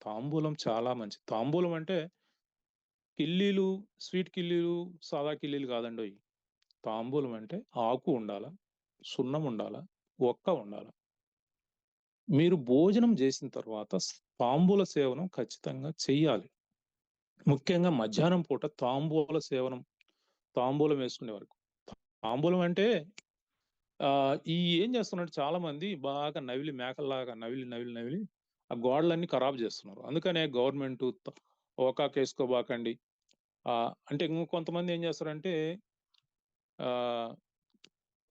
తాంబూలం చాలా మంచిది. తాంబూలం అంటే కిల్లీలు, స్వీట్ కిల్లీలు, సాదా కిల్లీలు కాదండోయ్! తాంబూలం అంటే ఆకు ఉండాల, సున్నం ఉండాల, ఒక్క ఉండాల. మీరు భోజనం చేసిన తర్వాత తాంబూల సేవనం ఖచ్చితంగా చెయ్యాలి. ముఖ్యంగా మధ్యాహ్నం పూట తాంబూల సేవనం, తాంబూలం వేసుకునే వరకు. తాంబూలం అంటే ఏం చేస్తున్నారు చాలా మంది బాగా నవిలి మేకల్లాగా నవిలి ఆ గోడలన్నీ ఖరాబు చేస్తున్నారు. అందుకనే గవర్నమెంటు ఓకాకేసుకోబాకండి. అంటే ఇంకొంతమంది ఏం చేస్తారంటే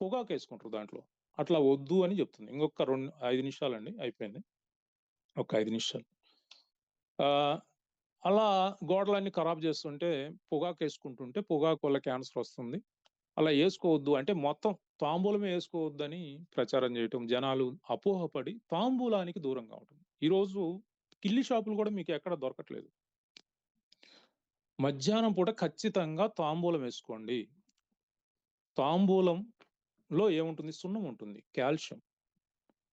పొగాకు వేసుకుంటారు దాంట్లో. అట్లా వద్దు అని చెప్తుంది. ఇంకొక 5 నిమిషాలండి, అయిపోయింది. ఒక 5 నిమిషాలు. అలా గోడలన్నీ ఖరాబ్ చేస్తుంటే పొగాకు వేసుకుంటుంటే పొగాకు వల్ల క్యాన్సర్ వస్తుంది, అలా వేసుకోవద్దు అంటే మొత్తం తాంబూలమే వేసుకోవద్దని ప్రచారం చేయటం, జనాలు అపోహపడి తాంబూలానికి దూరంగా ఉంటుంది. ఈరోజు కిల్లి షాపులు కూడా మీకు ఎక్కడ దొరకట్లేదు. మధ్యాహ్నం పూట ఖచ్చితంగా తాంబూలం వేసుకోండి. తాంబూలంలో ఏముంటుంది? సున్నం ఉంటుంది, కాల్షియం.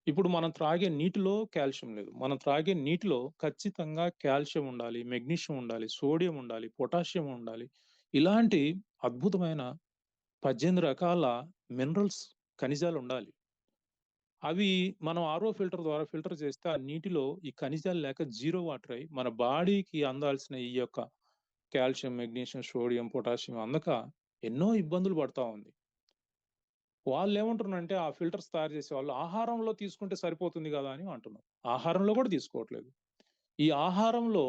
ఇప్పుడు మనం త్రాగే నీటిలో కాల్షియం లేదు. మనం త్రాగే నీటిలో ఖచ్చితంగా కాల్షియం ఉండాలి, మెగ్నీషియం ఉండాలి, సోడియం ఉండాలి, పొటాషియం ఉండాలి. ఇలాంటి అద్భుతమైన 18 రకాల మినరల్స్, ఖనిజాలు ఉండాలి. అవి మనం ఆర్ఓ ఫిల్టర్ ద్వారా ఫిల్టర్ చేస్తే ఆ నీటిలో ఈ ఖనిజాలు లేక జీరో వాటర్ అయ్యి మన బాడీకి అందాల్సిన ఈ యొక్క కాల్షియం, మెగ్నీషియం, సోడియం, పొటాషియం అందక ఎన్నో ఇబ్బందులు పడతా ఉంది. వాళ్ళేమంటున్నారంటే ఆ ఫిల్టర్స్ తయారు చేసేవాళ్ళు ఆహారంలో తీసుకుంటే సరిపోతుంది కదా అని అంటున్నారు. ఆహారంలో కూడా తీసుకోవట్లేదు. ఈ ఆహారంలో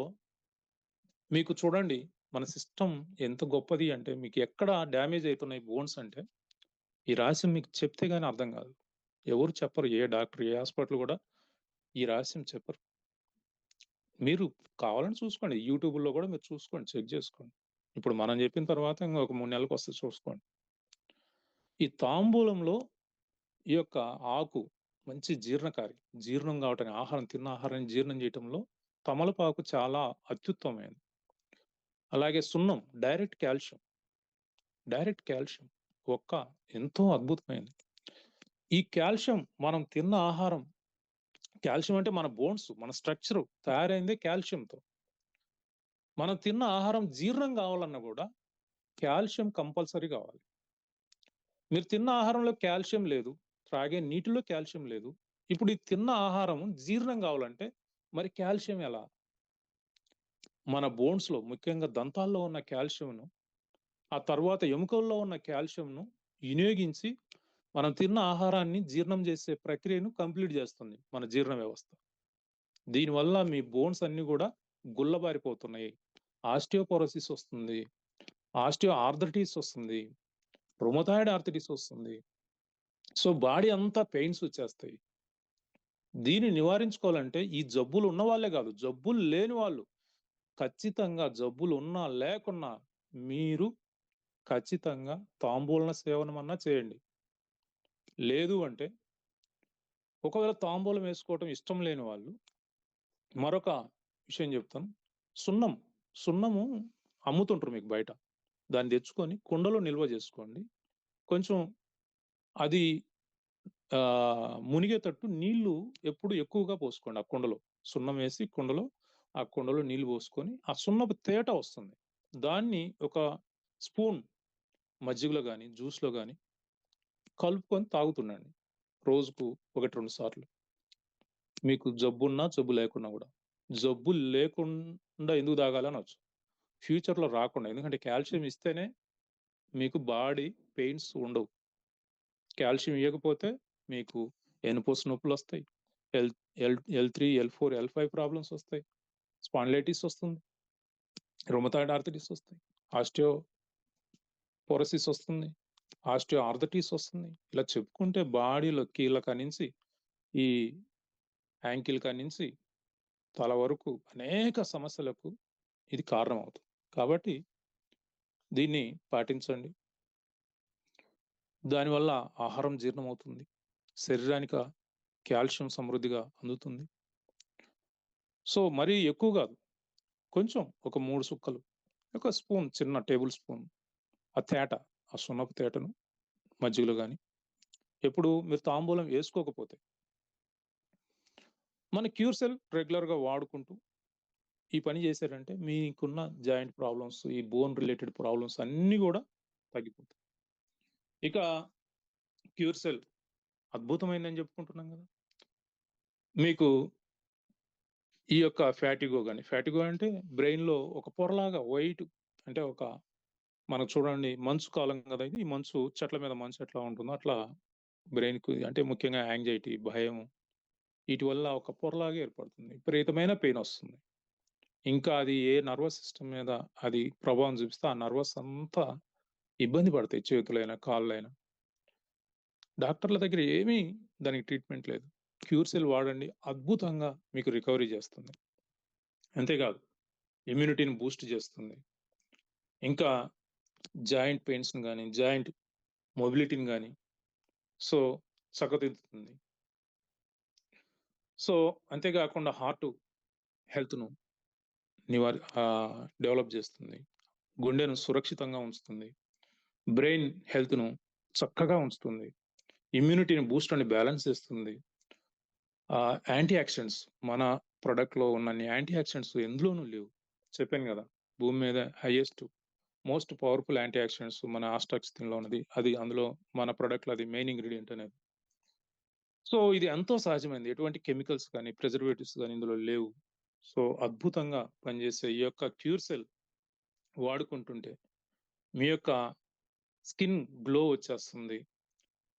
మీకు చూడండి, మన సిస్టమ్ ఎంత గొప్పది అంటే మీకు ఎక్కడ డ్యామేజ్ అవుతున్నాయి బోన్స్ అంటే ఈ రహస్యం మీకు చెప్తే గానీ అర్థం కాదు. ఎవరు చెప్పరు. ఏ డాక్టర్, ఏ హాస్పిటల్ కూడా ఈ రహస్యం చెప్పరు. మీరు కావాలని చూసుకోండి. యూట్యూబ్‌లో కూడా మీరు చూసుకోండి, చెక్ చేసుకోండి. ఇప్పుడు మనం చెప్పిన తర్వాత ఇంకొక 3 నెలలకు వస్తది చూసుకోండి. ఈ తాంబూలంలో ఈ యొక్క ఆకు మంచి జీర్ణకారి. జీర్ణం కావటానికి ఆహారం, తిన్న ఆహారాన్ని జీర్ణం చేయటంలో తమలపాకు చాలా అత్యుత్తమమైనది. అలాగే సున్నం డైరెక్ట్ కాల్షియం. డైరెక్ట్ కాల్షియం ఎంతో అద్భుతమైనది. ఈ కాల్షియం మనం తిన్న ఆహారం, కాల్షియం అంటే మన బోన్స్, మన స్ట్రక్చర్ తయారైందే కాల్షియంతో. మనం తిన్న ఆహారం జీర్ణం కావాలన్నా కూడా కాల్షియం కంపల్సరీ కావాలి. మీరు తిన్న ఆహారంలో కాల్షియం లేదు, త్రాగే నీటిలో కాల్షియం లేదు. ఇప్పుడు ఈ తిన్న ఆహారం జీర్ణం కావాలంటే మరి కాల్షియం ఎలా? మన బోన్స్‌లో ముఖ్యంగా దంతాల్లో ఉన్న కాల్షియంను, ఆ తర్వాత ఎముకల్లో ఉన్న కాల్షియంను వినియోగించి మనం తిన్న ఆహారాన్ని జీర్ణం చేసే ప్రక్రియను కంప్లీట్ చేస్తుంది మన జీర్ణ వ్యవస్థ. దీనివల్ల మీ బోన్స్ అన్నీ కూడా గుల్లబారిపోతున్నాయి. ఆస్టియోపోరోసిస్ వస్తుంది, ఆస్టియో ఆర్థరైటిస్ వస్తుంది, రుమటాయిడ్ ఆర్థరైటిస్ వస్తుంది. సో బాడీ అంతా పెయిన్స్ వచ్చేస్తాయి. దీన్ని నివారించుకోవాలంటే ఈ జబ్బులు ఉన్న వాళ్ళే కాదు, జబ్బులు లేని వాళ్ళు ఖచ్చితంగా, జబ్బులు ఉన్నా లేకున్నా మీరు ఖచ్చితంగా తాంబూల సేవనం అన్నా చేయండి. లేదు అంటే ఒకవేళ తాంబూలం వేసుకోవటం ఇష్టం లేని వాళ్ళు మరొక విషయం చెప్తాను. సున్నము అమ్ముతుంటారు మీకు బయట. దాన్ని తెచ్చుకొని కుండలో నిల్వ చేసుకోండి. కొంచెం అది మునిగేటట్టు నీళ్లు ఎప్పుడు ఎక్కువగా పోసుకోండి. ఆ కుండలో సున్నం వేసి ఆ కుండలో నీళ్లు పోసుకొని ఆ సున్నపు తేట వస్తుంది. దాన్ని ఒక స్పూన్ మజ్జిగలో గాని, జ్యూస్‌లో గాని కలుపుకొని తాగుతుండండి. రోజుకు 1, 2 సార్లు. మీకు జబ్బున్నా, జబ్బు లేకున్నా గూడా. జబ్బు లేకుండా ఎందుకు తాగాలి అనొచ్చు. ఫ్యూచర్‌లో రాకుండా. ఎందుకంటే కాల్షియం ఇస్తేనే మీకు బాడీ పెయిన్స్ ఉండవు. కాల్షియం ఇయ్యకపోతే మీకు వెన్నుపూస నొప్పులొస్తాయి. L L L3, L4, L5 problems వస్తాయి. స్పాండిలైటిస్ వస్తుంది. రుమటాయిడ్ ఆర్థరైటిస్ వస్తాయి. ఆస్టియోపోరోసిస్ వస్తుంది. ఆస్టియో ఆర్థరైటిస్ వస్తుంది. ఇలా చెప్పుకుంటే బాడీలో కీళ్ళ కానించి, ఈ యాంకిల్ కానించి తల వరకు అనేక సమస్యలకు ఇది కారణమవుతుంది. కాబట్టి దీన్ని పాటించండి. దానివల్ల ఆహారం జీర్ణమవుతుంది. శరీరానికి కాల్షియం సమృద్ధిగా అందుతుంది. సో మరీ ఎక్కువ కాదు. కొంచెం ఒక 3 సుక్కలు, ఒక స్పూన్, చిన్న టేబుల్ స్పూన్ ఆ సున్నపు తేటను మజ్జిగలో గాని, ఎప్పుడు మీరు తాంబూలం వేసుకోకపోతే మన క్యూర్సెల్ రెగ్యులర్‌గా వాడుకుంటూ ఈ పని చేశారంటే మీకున్న జాయింట్ ప్రాబ్లమ్స్, ఈ బోన్ రిలేటెడ్ ప్రాబ్లమ్స్ అన్నీ గూడా తగ్గిపోతాయి. ఇక క్యూర్సెల్ అద్భుతమైందని చెప్పుకుంటున్నాం గదా! మీకు ఈ యొక్క ఫ్యాటిగో అంటే బ్రెయిన్‌లో ఒక పొరలాగా వైట్, అంటే మనకు చూడండి మంచు కాలం గదా! ఇది. ఈ మంచు, చెట్ల మీద మంచు ఎట్లా ఉంటుందో అట్లా బ్రెయిన్‌కి, అంటే ముఖ్యంగా యాంగ్జైటీ, భయం, వీటి వల్ల ఒక పొరలాగా ఏర్పడుతుంది. విపరీతమైన పెయిన్ వస్తుంది. ఇంకా అది ఏ నర్వస్ సిస్టమ్ మీద అది ప్రభావం చూపిస్తే ఆ నర్వస్ అంతా ఇబ్బంది పడతాయి, చేతులైనా కాళ్ళైనా. డాక్టర్ల దగ్గర ఏమీ దానికి ట్రీట్మెంట్ లేదు. క్యూర్సెల్ వాడండి, అద్భుతంగా మీకు రికవరీ చేస్తుంది. అంతేకాదు ఇమ్యూనిటీని బూస్ట్ చేస్తుంది. ఇంకా జాయింట్ పెయిన్స్‌ని గానీ, జాయింట్ మొబిలిటీని గానీ సో చక్కదిద్దుతుంది. సో అంతేకాకుండా హార్ట్ హెల్త్‌ను డెవలప్ చేస్తుంది. గుండెను సురక్షితంగా ఉంచుతుంది. బ్రెయిన్ హెల్త్‌ను చక్కగా ఉంచుతుంది. ఇమ్యూనిటీని బూస్ట్ అండ్ బ్యాలెన్స్ చేస్తుంది. యాంటీ ఆక్సిడెంట్స్ మన ప్రొడక్ట్‌లో ఉన్నన్ని యాంటీ ఆక్సిడెంట్స్ ఎందులోనూ లేవు. చెప్పాను గదా! భూమి మీద highest most powerful antioxidants మన ఆస్ట్రాక్సిన్‌లో ఉన్నది. అది అందులో మన ప్రొడక్ట్‌లో అది మెయిన్ ఇంగ్రీడియెంట్ అనేది. సో ఇది ఎంతో సహజమైనది. ఎటువంటి కెమికల్స్ కానీ, ప్రిజర్వేటివ్స్ గానీ ఇందులో లేవు. సో అద్భుతంగా పనిచేసే ఈ యొక్క క్యూర్సెల్ వాడుకుంటుంటే మీ యొక్క స్కిన్ గ్లో వచ్చేస్తుంది.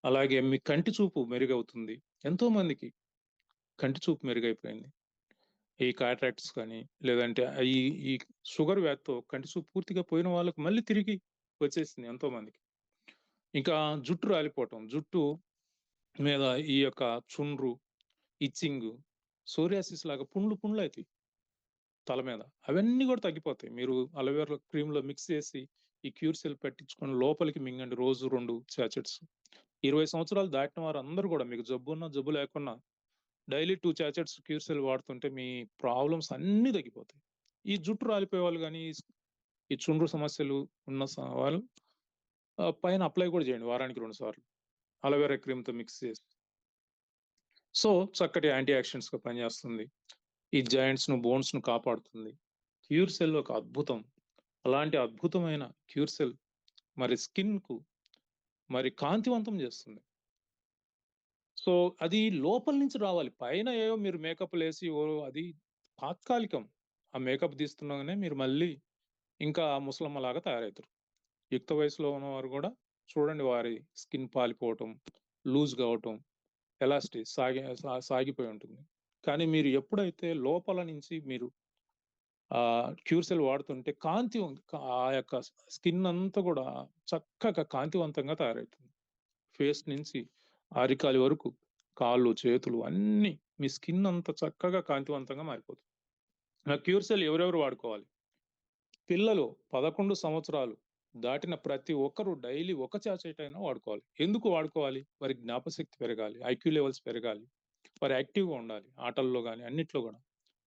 అలాగే మీ కంటి చూపు మెరుగవుతుంది. ఎంతో మందికి కంటి చూపు మెరుగైపోయింది. ఈ కాట్రాక్ట్స్ కానీ, లేదంటే ఈ ఈ షుగర్ వ్యాధితో కంటి చూపు పూర్తిగా పోయిన వాళ్ళకి మళ్ళీ తిరిగి వచ్చేసింది ఎంతో మందికి. ఇంకా జుట్టు రాలిపోవటం, జుట్టు మీద ఈ యొక్క చుండ్రు, ఇచ్చింగ్, సోరియాసిస్ లాగా పుండ్లయితాయి తల మీద. అవన్నీ కూడా తగ్గిపోతాయి. మీరు అలోవెరా క్రీమ్‌లో మిక్స్ చేసి ఈ క్యూర్సెల్ పెట్టించుకొని లోపలికి మింగండి రోజు 2 సాచెట్స్. 20 సంవత్సరాలు దాటిన వారందరూ కూడా మీకు జబ్బున్నా, జబ్బు లేకున్నా డైలీ 2 సాచెట్స్ క్యూర్సెల్ వాడుతుంటే మీ ప్రాబ్లమ్స్ అన్నీ తగ్గిపోతాయి. ఈ జుట్టు రాలిపోయే వాళ్ళు గానీ, ఈ చుండ్రు సమస్యలు ఉన్న వాళ్ళు పైన అప్లై కూడా చేయండి వారానికి 2 సార్లు. అలోవెరా క్రీమ్‌తో మిక్స్ చేసి. సో చక్కటి యాంటీ ఆక్సిడెంట్స్‌గా పనిచేస్తుంది. ఈ జాయింట్స్‌ను, బోన్స్‌ను కాపాడుతుంది. క్యూర్సెల్ ఒక అద్భుతం. అలాంటి అద్భుతమైన క్యూర్సెల్ మరి స్కిన్‌కు మరి కాంతివంతం చేస్తుంది. సో అది లోపల నుంచి రావాలి. పైన ఏవో మీరు మేకప్‌లేసి అది తాత్కాలికం. ఆ మేకప్ తీస్తుండగానే మీరు మళ్ళీ ఇంకా ముసలమ్మలాగా తయారవుతారు. యుక్త వయసులో ఉన్నవారు కూడా చూడండి వారి స్కిన్ పాలిపోవటం, లూజ్ కావటం, ఎలాస్టి సాగిపోయి ఉంటుంది. కానీ మీరు ఎప్పుడైతే లోపల నుంచి మీరు క్యూర్సెల్ వాడుతుంటే ఆ యొక్క స్కిన్ అంతా కూడా చక్కగా కాంతివంతంగా తయారవుతుంది. ఫేస్ నుంచి అరికాలి వరకు కాళ్ళు, చేతులు అన్నీ మీ స్కిన్ అంతా చక్కగా కాంతివంతంగా మారిపోతుంది. ఆ క్యూర్సెల్ ఎవరెవరు వాడుకోవాలి? పిల్లలు 11 సంవత్సరాలు దాటిన ప్రతి ఒక్కరు డైలీ ఒక చాక్లెట్ అయినా వాడుకోవాలి. ఎందుకు వాడుకోవాలి? వారి జ్ఞాపకశక్తి పెరగాలి, ఐక్యూ లెవెల్స్ పెరగాలి, వారు యాక్టివ్‌గా ఉండాలి. ఆటల్లో గాని అన్నిట్లో గూడా.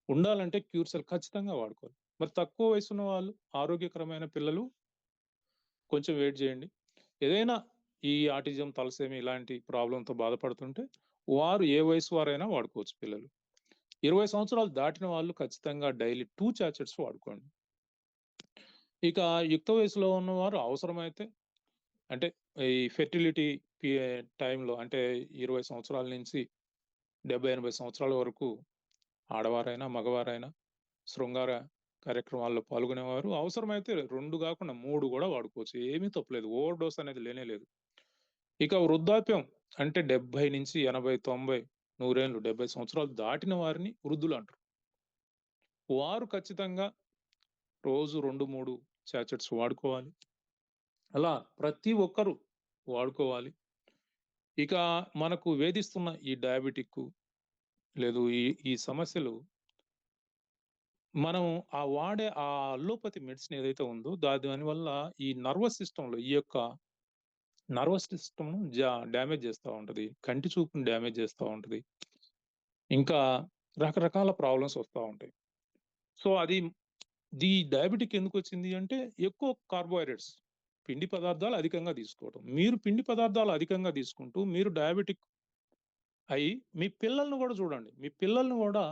ఉండాలంటే క్యూర్సెల్ ఖచ్చితంగా వాడుకోవాలి. మరి తక్కువ వయసున్న వాళ్ళు, ఆరోగ్యకరమైన పిల్లలు కొంచెం వెయిట్ చేయండి. ఏదైనా ఈ ఆటిజం, తలసేమి ఇలాంటి ప్రాబ్లమ్‌తో బాధపడుతుంటే వారు ఏ వయసు వారైనా వాడుకోవచ్చు పిల్లలు. 20 సంవత్సరాలు దాటిన వాళ్ళు ఖచ్చితంగా డైలీ 2 చాక్లెట్స్ వాడుకోండి. ఇక యుక్త వయసులో ఉన్నవారు అవసరమైతే అంటే ఈ ఫెర్టిలిటీ పీ టైంలో అంటే 20 సంవత్సరాల నుంచి 70, 80 సంవత్సరాల వరకు ఆడవారైనా, మగవారైనా శృంగార కార్యక్రమాల్లో పాల్గొనేవారు అవసరమైతే 2 గాకుండా 3 గూడా వాడుకోవచ్చు. ఏమీ తప్పులేదు. ఓవర్ డోస్ అనేది లేనే లేదు. ఇక వృద్ధాప్యం అంటే 70-80, 90, 100 ఏళ్ళు 70 సంవత్సరాలు దాటిన వారిని వృద్ధులంటారు. వారు ఖచ్చితంగా రోజు 2, 3 సాచెట్స్ వాడుకోవాలి. అలా ప్రతి ఒక్కరు వాడుకోవాలి. ఇక మనకు వేధిస్తున్న ఈ డయాబెటిక్కు లేదు ఈ సమస్యలు మనం వాడే అల్లోపతి మెడిసిన్ ఏదైతే ఉందో దానివల్ల ఈ నర్వస్ సిస్టమ్‌లో ఈ యొక్క నర్వస్ సిస్టమ్‌ను డ్యామేజ్ చేస్తా ఉంటది. కంటి చూపుని డ్యామేజ్ చేస్తా ఉంటది. ఇంకా రకరకాల ప్రాబ్లమ్స్ వస్తా ఉంటాయి. సో అది డయాబెటిక్ ఎందుకొచ్చింది అంటే ఎక్కువ కార్బోహైడ్రేట్స్, పిండి పదార్థాలు అధికంగా తీసుకోవటం. మీరు పిండి పదార్థాలు అధికంగా తీసుకుంటూ మీరు డయాబెటిక్ అయ్యి మీ పిల్లల్ని గూడా చూడండి. మీ పిల్లల్ని గూడా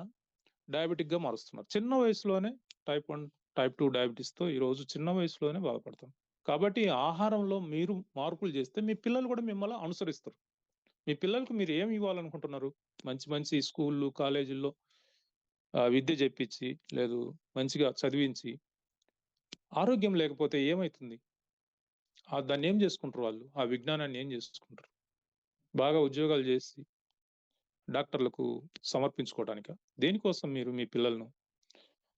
డయాబెటిక్‌గా మారుస్తున్నారు. చిన్న వయసులోనే టైప్ 1, టైప్ 2 డయాబెటిస్‌తో ఈరోజు చిన్న వయసులోనే బాధపడుతున్నాం. కాబట్టి ఆహారంలో మీరు మార్పులు చేస్తే మీ పిల్లలు కూడా మిమ్మల్ని అనుసరిస్తారు. మీ పిల్లలకి మీరు ఏమి ఇవ్వాలనుకుంటున్నారు? మంచి మంచి స్కూల్‌లు, కాలేజీల్లో విద్య జెప్పించి, లేదు మంచిగా చదివించి, ఆరోగ్యం లేకపోతే ఏమైతుంది? దాన్నేం జేసుకుంటారు వాళ్ళు? ఆ విజ్ఞానాన్ని ఏం జేసుకుంటారు? బాగా ఉద్యోగాలు జేసి డాక్టర్లకు సమర్పించుకోవడానికా? దేనికోసం మీరు మీ పిల్లలను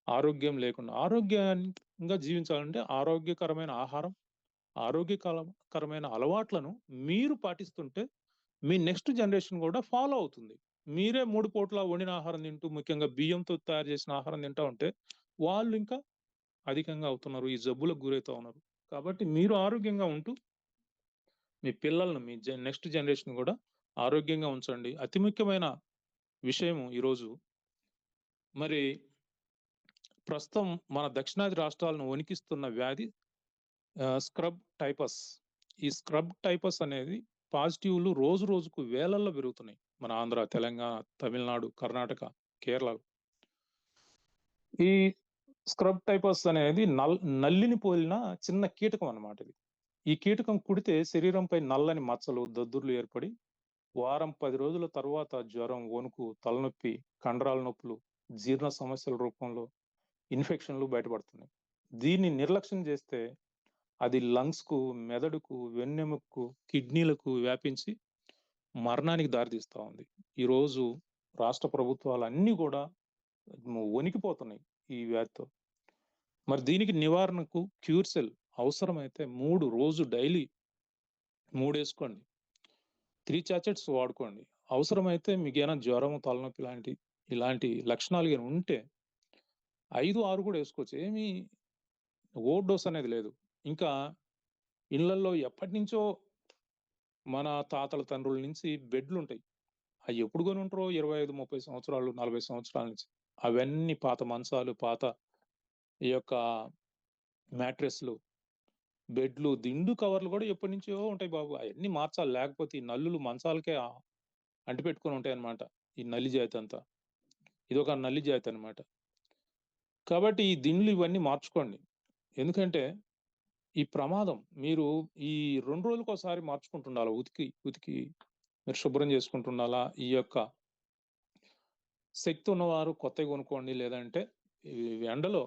ఆరోగ్యం లేకుండా ఆరోగ్యంగా జీవించాలంటే ఆరోగ్యకరమైన ఆహారం, ఆరోగ్యకరమైన అలవాట్లను మీరు పాటిస్తుంటే మీ నెక్స్ట్ జనరేషన్ కూడా ఫాలో అవుతుంది. మీరే 3 పూట్ల వండిన ఆహారం తింటూ, ముఖ్యంగా బియ్యంతో తయారు చేసిన ఆహారం తింటా ఉంటే వాళ్ళు ఇంకా అధికంగా అవుతున్నారు. ఈ జబ్బులకు గురైతా ఉన్నారు. కాబట్టి మీరు ఆరోగ్యంగా ఉంటూ మీ పిల్లలను, మీ నెక్స్ట్ జనరేషన్ కూడా ఆరోగ్యంగా ఉంచండి. అతి ముఖ్యమైన విషయం ఈరోజు మరి ప్రస్తుతం మన దక్షిణాది రాష్ట్రాలను వణికిస్తున్న వ్యాధి స్క్రబ్ టైపస్. ఈ స్క్రబ్ టైపస్ అనేది పాజిటివ్‌లు రోజు రోజుకు వేలల్లో పెరుగుతున్నాయి. మన ఆంధ్ర, తెలంగాణ, తమిళనాడు, కర్ణాటక, కేరళ. ఈ స్క్రబ్ టైపస్ అనేది నల్లిని పోలిన చిన్న కీటకం అన్నమాట ఇది. ఈ కీటకం కుడితే శరీరంపై నల్లని మచ్చలు, దద్దుర్లు ఏర్పడి వారం 10 రోజుల తరువాత జ్వరం, వణుకు, తలనొప్పి, కండరాల నొప్పులు, జీర్ణ సమస్యల రూపంలో ఇన్ఫెక్షన్‌లు బయటపడుతున్నాయి. దీన్ని నిర్లక్ష్యం చేస్తే అది లంగ్స్‌కు, మెదడుకు, వెన్నెముకకు, కిడ్నీలకు వ్యాపించి మరణానికి దారితీస్తా ఉంది. ఈరోజు రాష్ట్ర ప్రభుత్వాలన్నీ కూడా వణికిపోతున్నాయి ఈ వ్యాధితో. మరి దీనికి నివారణకు క్యూర్ సెల్ అవసరమైతే 3 రోజు డైలీ 3 వేసుకోండి. 3 చాచెట్స్ వాడుకోండి. అవసరమైతే మీకేమైనా జ్వరం, తలనొప్పి ఇలాంటి లక్షణాలు గాని ఉంటే 5, 6 కూడా వేసుకోవచ్చు. ఏమీ ఓవర్ డోస్ అనేది లేదు. ఇంకా ఇళ్లల్లో ఎప్పటినుంచో మన తాతల తండ్రుల నుంచి బెడ్లుంటాయి. అవి ఎప్పుడు కొని ఉంటారో 25, 30 సంవత్సరాలు, 40 సంవత్సరాల నుంచి. అవన్నీ పాత మంచాలు, పాత ఈ యొక్క మ్యాట్రెస్‌లు, బెడ్లు, దిండు కవర్లు కూడా ఎప్పటినుంచో ఉంటాయి బాబు. అవన్నీ మార్చాలి. లేకపోతే ఈ నల్లులు మంచాలకే అంటిపెట్టుకొని ఉంటాయన్నమాట. ఈ నల్లి జాతి అంతా. ఇదొక నల్లి జాతి అన్నమాట. కాబట్టి ఈ దిండ్లు ఇవన్నీ మార్చుకోండి. ఎందుకంటే ఈ ప్రమాదం మీరు ఈ 2 రోజులకోసారి మార్చుకుంటుండాలా. ఉతికి మీరు శుభ్రం చేసుకుంటుండాలా. ఈ యొక్క శక్తి ఉన్నవారు కొత్తవి కొనుక్కోండి. లేదంటే ఈ ఎండలో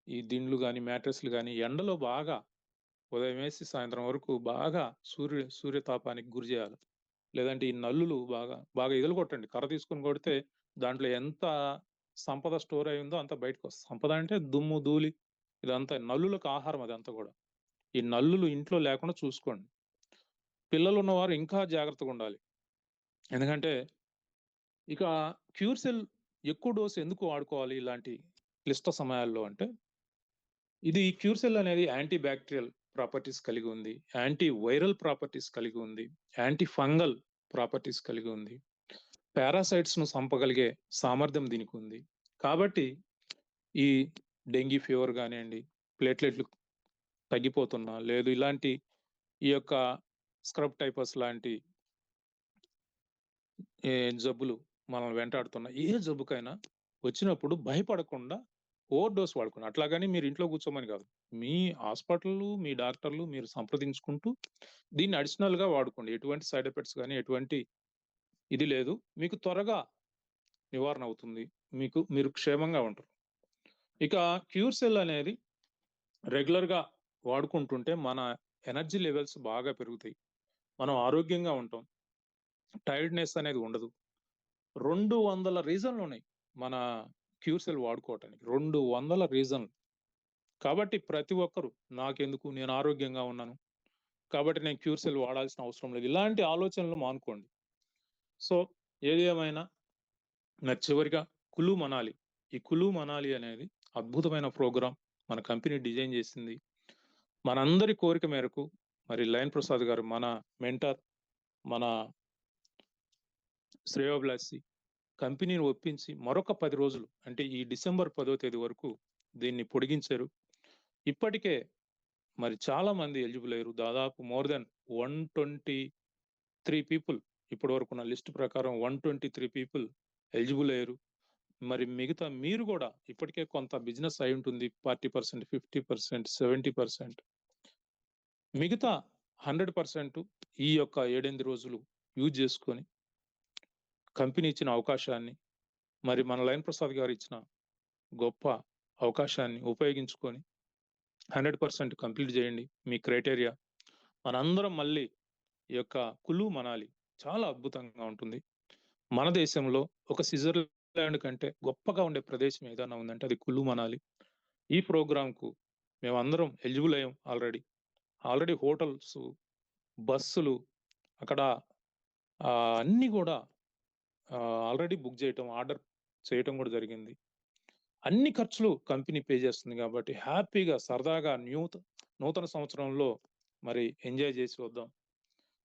ఈ దిండ్లు గాని, మ్యాట్రెస్‌లు గాని ఎండలో బాగా ఉదయం వేసి సాయంత్రం వరకు బాగా సూర్యతాపానికి గురి చేయాలి. లేదంటే ఈ నల్లులు బాగా ఎగలగొట్టండి. కర్ర తీసుకొని కొడితే దాంట్లో ఎంత సంపద స్టోర్ అయి ఉందో అంతా బయటకొస్తుంది. సంపద అంటే దుమ్ము, ధూళి ఇదంతా నల్లులకు ఆహారం అదంతా కూడా. ఈ నల్లులు ఇంట్లో లేకుండా చూసుకోండి. పిల్లలు ఉన్నవారు ఇంకా జాగ్రత్తగా ఉండాలి. ఎందుకంటే ఇక క్యూర్ సెల్ ఎక్కువ డోస్ ఎందుకు వాడుకోవాలి ఇలాంటి క్లిష్ట సమయాల్లో అంటే, ఇది క్యూర్ సెల్ అనేది యాంటీ బ్యాక్టీరియల్ ప్రాపర్టీస్ కలిగి ఉంది. యాంటీ వైరల్ ప్రాపర్టీస్ కలిగి ఉంది. యాంటీ ఫంగల్ ప్రాపర్టీస్ కలిగి ఉంది. పారాసైట్స్‌ను చంపగలిగే సామర్థ్యం దీనికి ఉంది. కాబట్టి ఈ డెంగీ ఫీవర్ గానియండి, ప్లేట్లెట్లు తగ్గిపోతున్నా, లేదు ఇలాంటి ఈ యొక్క స్క్రబ్ టైపస్ లాంటి జబ్బులు మనల్ని వెంటాడుతున్న ఏ జబ్బుకైనా వచ్చినప్పుడు భయపడకుండా ఓవర్ డోస్ వాడుకోండి. అట్లాగని మీరు ఇంట్లో కూర్చోమని కాదు. మీ హాస్పిటల్‌లు, మీ డాక్టర్లు మీరు సంప్రదించుకుంటూ దీన్ని అడిషనల్‌గా వాడుకోండి. ఎటువంటి సైడ్ ఎఫెక్ట్స్ గాని, ఎటువంటి ఇది లేదు. మీకు త్వరగా నివారణ అవుతుంది. మీరు క్షేమంగా ఉంటారు. ఇక క్యూర్ సెల్ అనేది రెగ్యులర్‌గా వాడుకుంటుంటే మన ఎనర్జీ లెవెల్స్ బాగా పెరుగుతాయి. మనం ఆరోగ్యంగా ఉంటాం. టైర్డ్‌నెస్ అనేది ఉండదు. 200 రీజన్‌లున్నాయి మన క్యూర్ సెల్ వాడుకోవటానికి. 200 రీజన్‌లు. కాబట్టి ప్రతి ఒక్కరు నాకెందుకు నేను ఆరోగ్యంగా ఉన్నాను. కాబట్టి నేను క్యూర్ సెల్ వాడాల్సిన అవసరం లేదు. ఇలాంటి ఆలోచనలు మానుకోండి. సో ఏది ఏమైనా మరి చివరిగా కులు మనాలి. ఈ కులు మనాలి అనేది అద్భుతమైన ప్రోగ్రామ్ మన కంపెనీ డిజైన్ చేసింది. మనందరి కోరిక మేరకు మరి లయన్ ప్రసాద్ గారు మన మెంటర్, మన శ్రేయోభిలాషి కంపెనీని ఒప్పించి మరొక 10 రోజులు అంటే ఈ డిసెంబర్ 10వ తేదీ వరకు దీన్ని పొడిగించారు. ఇప్పటికే మరి చాలా మంది ఎలిజిబుల్ అయ్యారు. దాదాపు మోర్ దెన్ 123 పీపుల్ ఇప్పటి వరకు ఉన్న లిస్ట్ ప్రకారం 123 పీపుల్ ఎలిజిబుల్ అయ్యారు. మరి మిగతా మీరు కూడా ఇప్పటికే కొంత బిజినెస్ అయి ఉంటుంది. 40%, 50%, 70%. మిగతా 100% ఈ యొక్క 7-8 రోజులు యూజ్ చేసుకొని కంపెనీ ఇచ్చిన అవకాశాన్ని, మరి మన లయన్ ప్రసాద్ గారు ఇచ్చిన గొప్ప అవకాశాన్ని ఉపయోగించుకొని 100% కంప్లీట్ చేయండి మీ క్రైటీరియా. మనందరం మళ్ళీ ఈ యొక్క కులు మనాలి చాలా అద్భుతంగా ఉంటుంది. మన దేశంలో ఒక స్విట్జర్లాండ్ ల్యాండ్ కంటే గొప్పగా ఉండే ప్రదేశం ఏదైనా ఉందంటే అది కుల్లు మనాలి. ఈ ప్రోగ్రామ్‌కు మేమందరం ఎలిజిబుల్ అయ్యాం ఆల్రెడీ. ఆల్రెడీ హోటల్సు, బస్సులు అక్కడ అన్నీ గూడా ఆల్రెడీ బుక్ చేయటం, ఆర్డర్ చేయటం కూడా జరిగింది. అన్ని ఖర్చులు కంపెనీ పే చేస్తుంది కాబట్టి హ్యాపీగా సరదాగా నూతన సంవత్సరంలో మరి ఎంజాయ్ చేసి వద్దాం.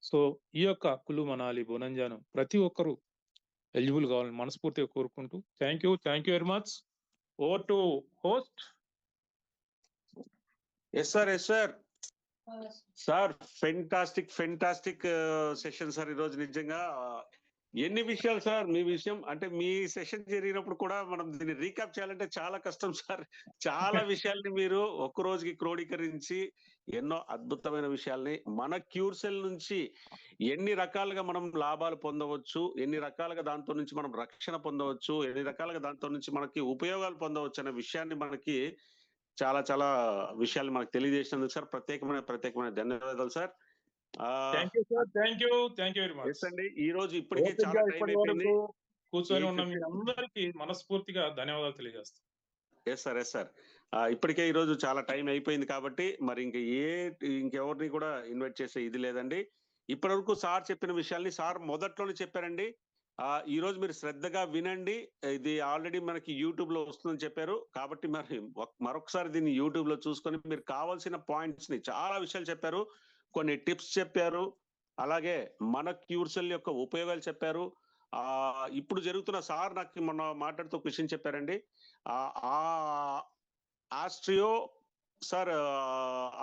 సో ఈ యొక్క కుల్లు మనాలి బొనంజాను ప్రతి ఒక్కరూ ఎలిజిబుల్ కావాలని మనస్ఫూర్తిగా కోరుకుంటూ thank you very much. Over to host. Yes sir sir fantastic session sir. ఈరోజు నిజంగా ఎన్ని విషయాలు సార్ మీ విషయం అంటే మీ సెషన్ జరిగినప్పుడు కూడా మనం దీన్ని రీక్యాప్ చేయాలంటే చాలా కష్టం సార్. చాలా విషయాల్ని మీరు ఒక్క రోజుకి క్రోడీకరించి ఎన్నో అద్భుతమైన విషయాల్ని మన క్యూర్సెల్ నుంచి ఎన్ని రకాలుగా మనం లాభాలు పొందవచ్చు, ఎన్ని రకాలుగా దాంతో నుంచి మనం రక్షణ పొందవచ్చు, ఎన్ని రకాలుగా దాంతో నుంచి మనకి ఉపయోగాలు పొందవచ్చు అనే విషయాన్ని మనకి చాలా విషయాలు మనకు తెలియజేసినందుకు సార్ ప్రత్యేకమైన ధన్యవాదాలు sir. Thank you very much అండి. ఈ రోజు ఇప్పటికే చాలా టైం అయిపోయింది. కూర్చొని ఉన్న మీ అందరికీ మనస్ఫూర్తిగా ధన్యవాదాలు తెలియజేస్తాను. Yes sir. ఇప్పటికే ఈ రోజు చాలా టైం అయిపోయింది కాబట్టి మరి ఇంకెవరిని కూడా ఇన్వైట్ చేసే ఇది లేదండి. ఇప్పటి వరకు సార్ చెప్పిన విషయాల్ని సార్ మొదట్లోనే చెప్పారండి. ఈ రోజు మీరు శ్రద్ధగా వినండి. ఇది ఆల్రెడీ మనకి యూట్యూబ్ లో వస్తుందని చెప్పారు కాబట్టి మరి మరొకసారి దీన్ని యూట్యూబ్ లో చూసుకొని మీరు కావాల్సిన పాయింట్స్ ని చాలా విషయాలు చెప్పారు, కొన్ని టిప్స్ చెప్పారు, అలాగే మన క్యూర్సెల్ యొక్క ఉపయోగాలు చెప్పారు. ఇప్పుడు జరుగుతున్న సార్ నాకు మొన్న మాట్లాడుతూ ఒక విషయం చెప్పారండి. ఆస్ట్రియో సార్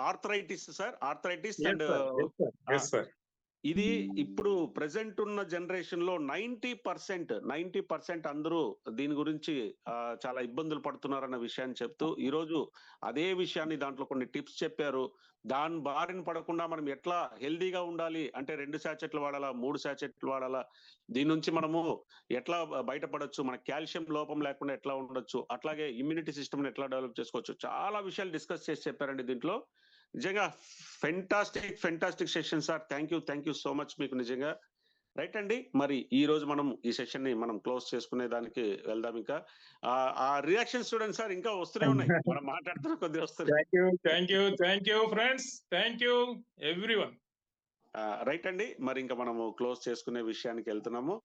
ఆర్థరైటిస్ అండ్ ఇది ఇప్పుడు ప్రెసెంట్ ఉన్న జనరేషన్ లో 90% అందరూ దీని గురించి చాలా ఇబ్బందులు పడుతున్నారన్న విషయాన్ని చెప్తూ ఈ రోజు అదే విషయాన్ని దాంట్లో కొన్ని టిప్స్ చెప్పారు. దాని బారిన పడకుండా మనం ఎట్లా హెల్దీగా ఉండాలి అంటే 2 శాచెట్లు వాడాలా, 3 శాచెట్లు వాడాలా, దీని నుంచి మనము ఎట్లా బయటపడొచ్చు, మన కాల్షియం లోపం లేకుండా ఎట్లా ఉండొచ్చు, అట్లాగే ఇమ్యూనిటీ సిస్టమ్ ఎట్లా డెవలప్ చేసుకోవచ్చు, చాలా విషయాలు డిస్కస్ చేసి చెప్పారండి దీంట్లో. నిజంగా fantastic session sir. Thank you so much మీకు నిజంగా. రైట్ అండి. మరి ఈ రోజు మనం ఈ సెషన్ ని మనం క్లోజ్ చేసుకునే దానికి వెళ్దాం. ఇంకా ఆ రియాక్షన్స్ చూడండి సార్, ఇంకా వస్తూనే ఉన్నాయి. మనం మాట్లాడుతున్న కొద్ది వస్తున్నాయి. Thank you friends. Thank you everyone. Right అండి. మరి ఇంకా మనము క్లోజ్ చేసుకునే విషయానికి వెళ్తున్నాము.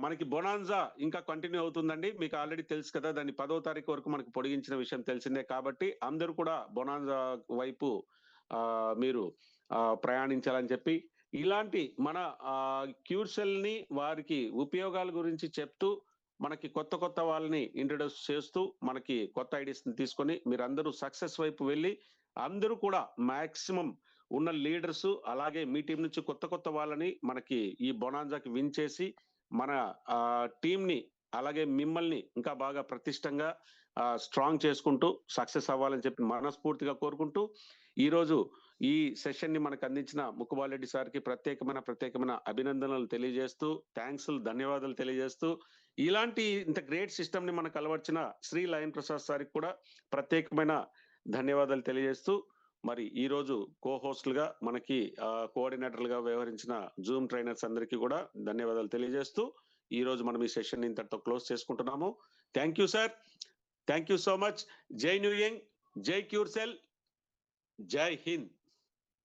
మనకి బొనాన్జా ఇంకా కంటిన్యూ అవుతుందండి. మీకు ఆల్రెడీ తెలుసు కదా, దాన్ని 10వ తారీఖు వరకు మనకు పొడిగించిన విషయం తెలిసిందే. కాబట్టి అందరూ కూడా బొనాన్జా వైపు మీరు ప్రయాణించాలని చెప్పి ఇలాంటి మన క్యూర్సెల్ ని వారికి ఉపయోగాల గురించి చెప్తూ మనకి కొత్త వాళ్ళని ఇంట్రడ్యూస్ చేస్తూ మనకి కొత్త ఐడియాస్ ని తీసుకొని మీరందరూ సక్సెస్ వైపు వెళ్ళి అందరూ కూడా మాక్సిమం ఉన్న లీడర్స్ అలాగే మీ టీం నుంచి కొత్త వాళ్ళని మనకి ఈ బొనాన్జాకి విన్ చేసి మన టీం ని అలాగే మిమ్మల్ని ఇంకా బాగా ప్రతిష్టంగా స్ట్రాంగ్ చేసుకుంటూ సక్సెస్ అవ్వాలని చెప్పి మనస్ఫూర్తిగా కోరుకుంటూ ఈ రోజు ఈ సెషన్ ని మనకు అందించిన ముక్కుబాలరెడ్డి సార్కి ప్రత్యేకమైన అభినందనలు తెలియజేస్తూ ధన్యవాదాలు తెలియజేస్తూ ఇలాంటి ఇంత గ్రేట్ సిస్టమ్ ని మనకు అలవర్చిన శ్రీ లయన్ ప్రసాద్ సార్కి కూడా ప్రత్యేకమైన ధన్యవాదాలు తెలియజేస్తూ మరి ఈ రోజు కో-హోస్ట్లుగా మనకి కోఆర్డినేటర్లుగా వ్యవహరించిన జూమ్ ట్రైనర్స్ అందరికీ కూడా ధన్యవాదాలు తెలియజేస్తూ ఈ రోజు మనం ఈ సెషన్ ఇంతటితో క్లోజ్ చేసుకుంటున్నాము. Thank you sir. Thank you so much. జై న్యూ యంగ్, జై క్యూర్సెల్, జై హింద్.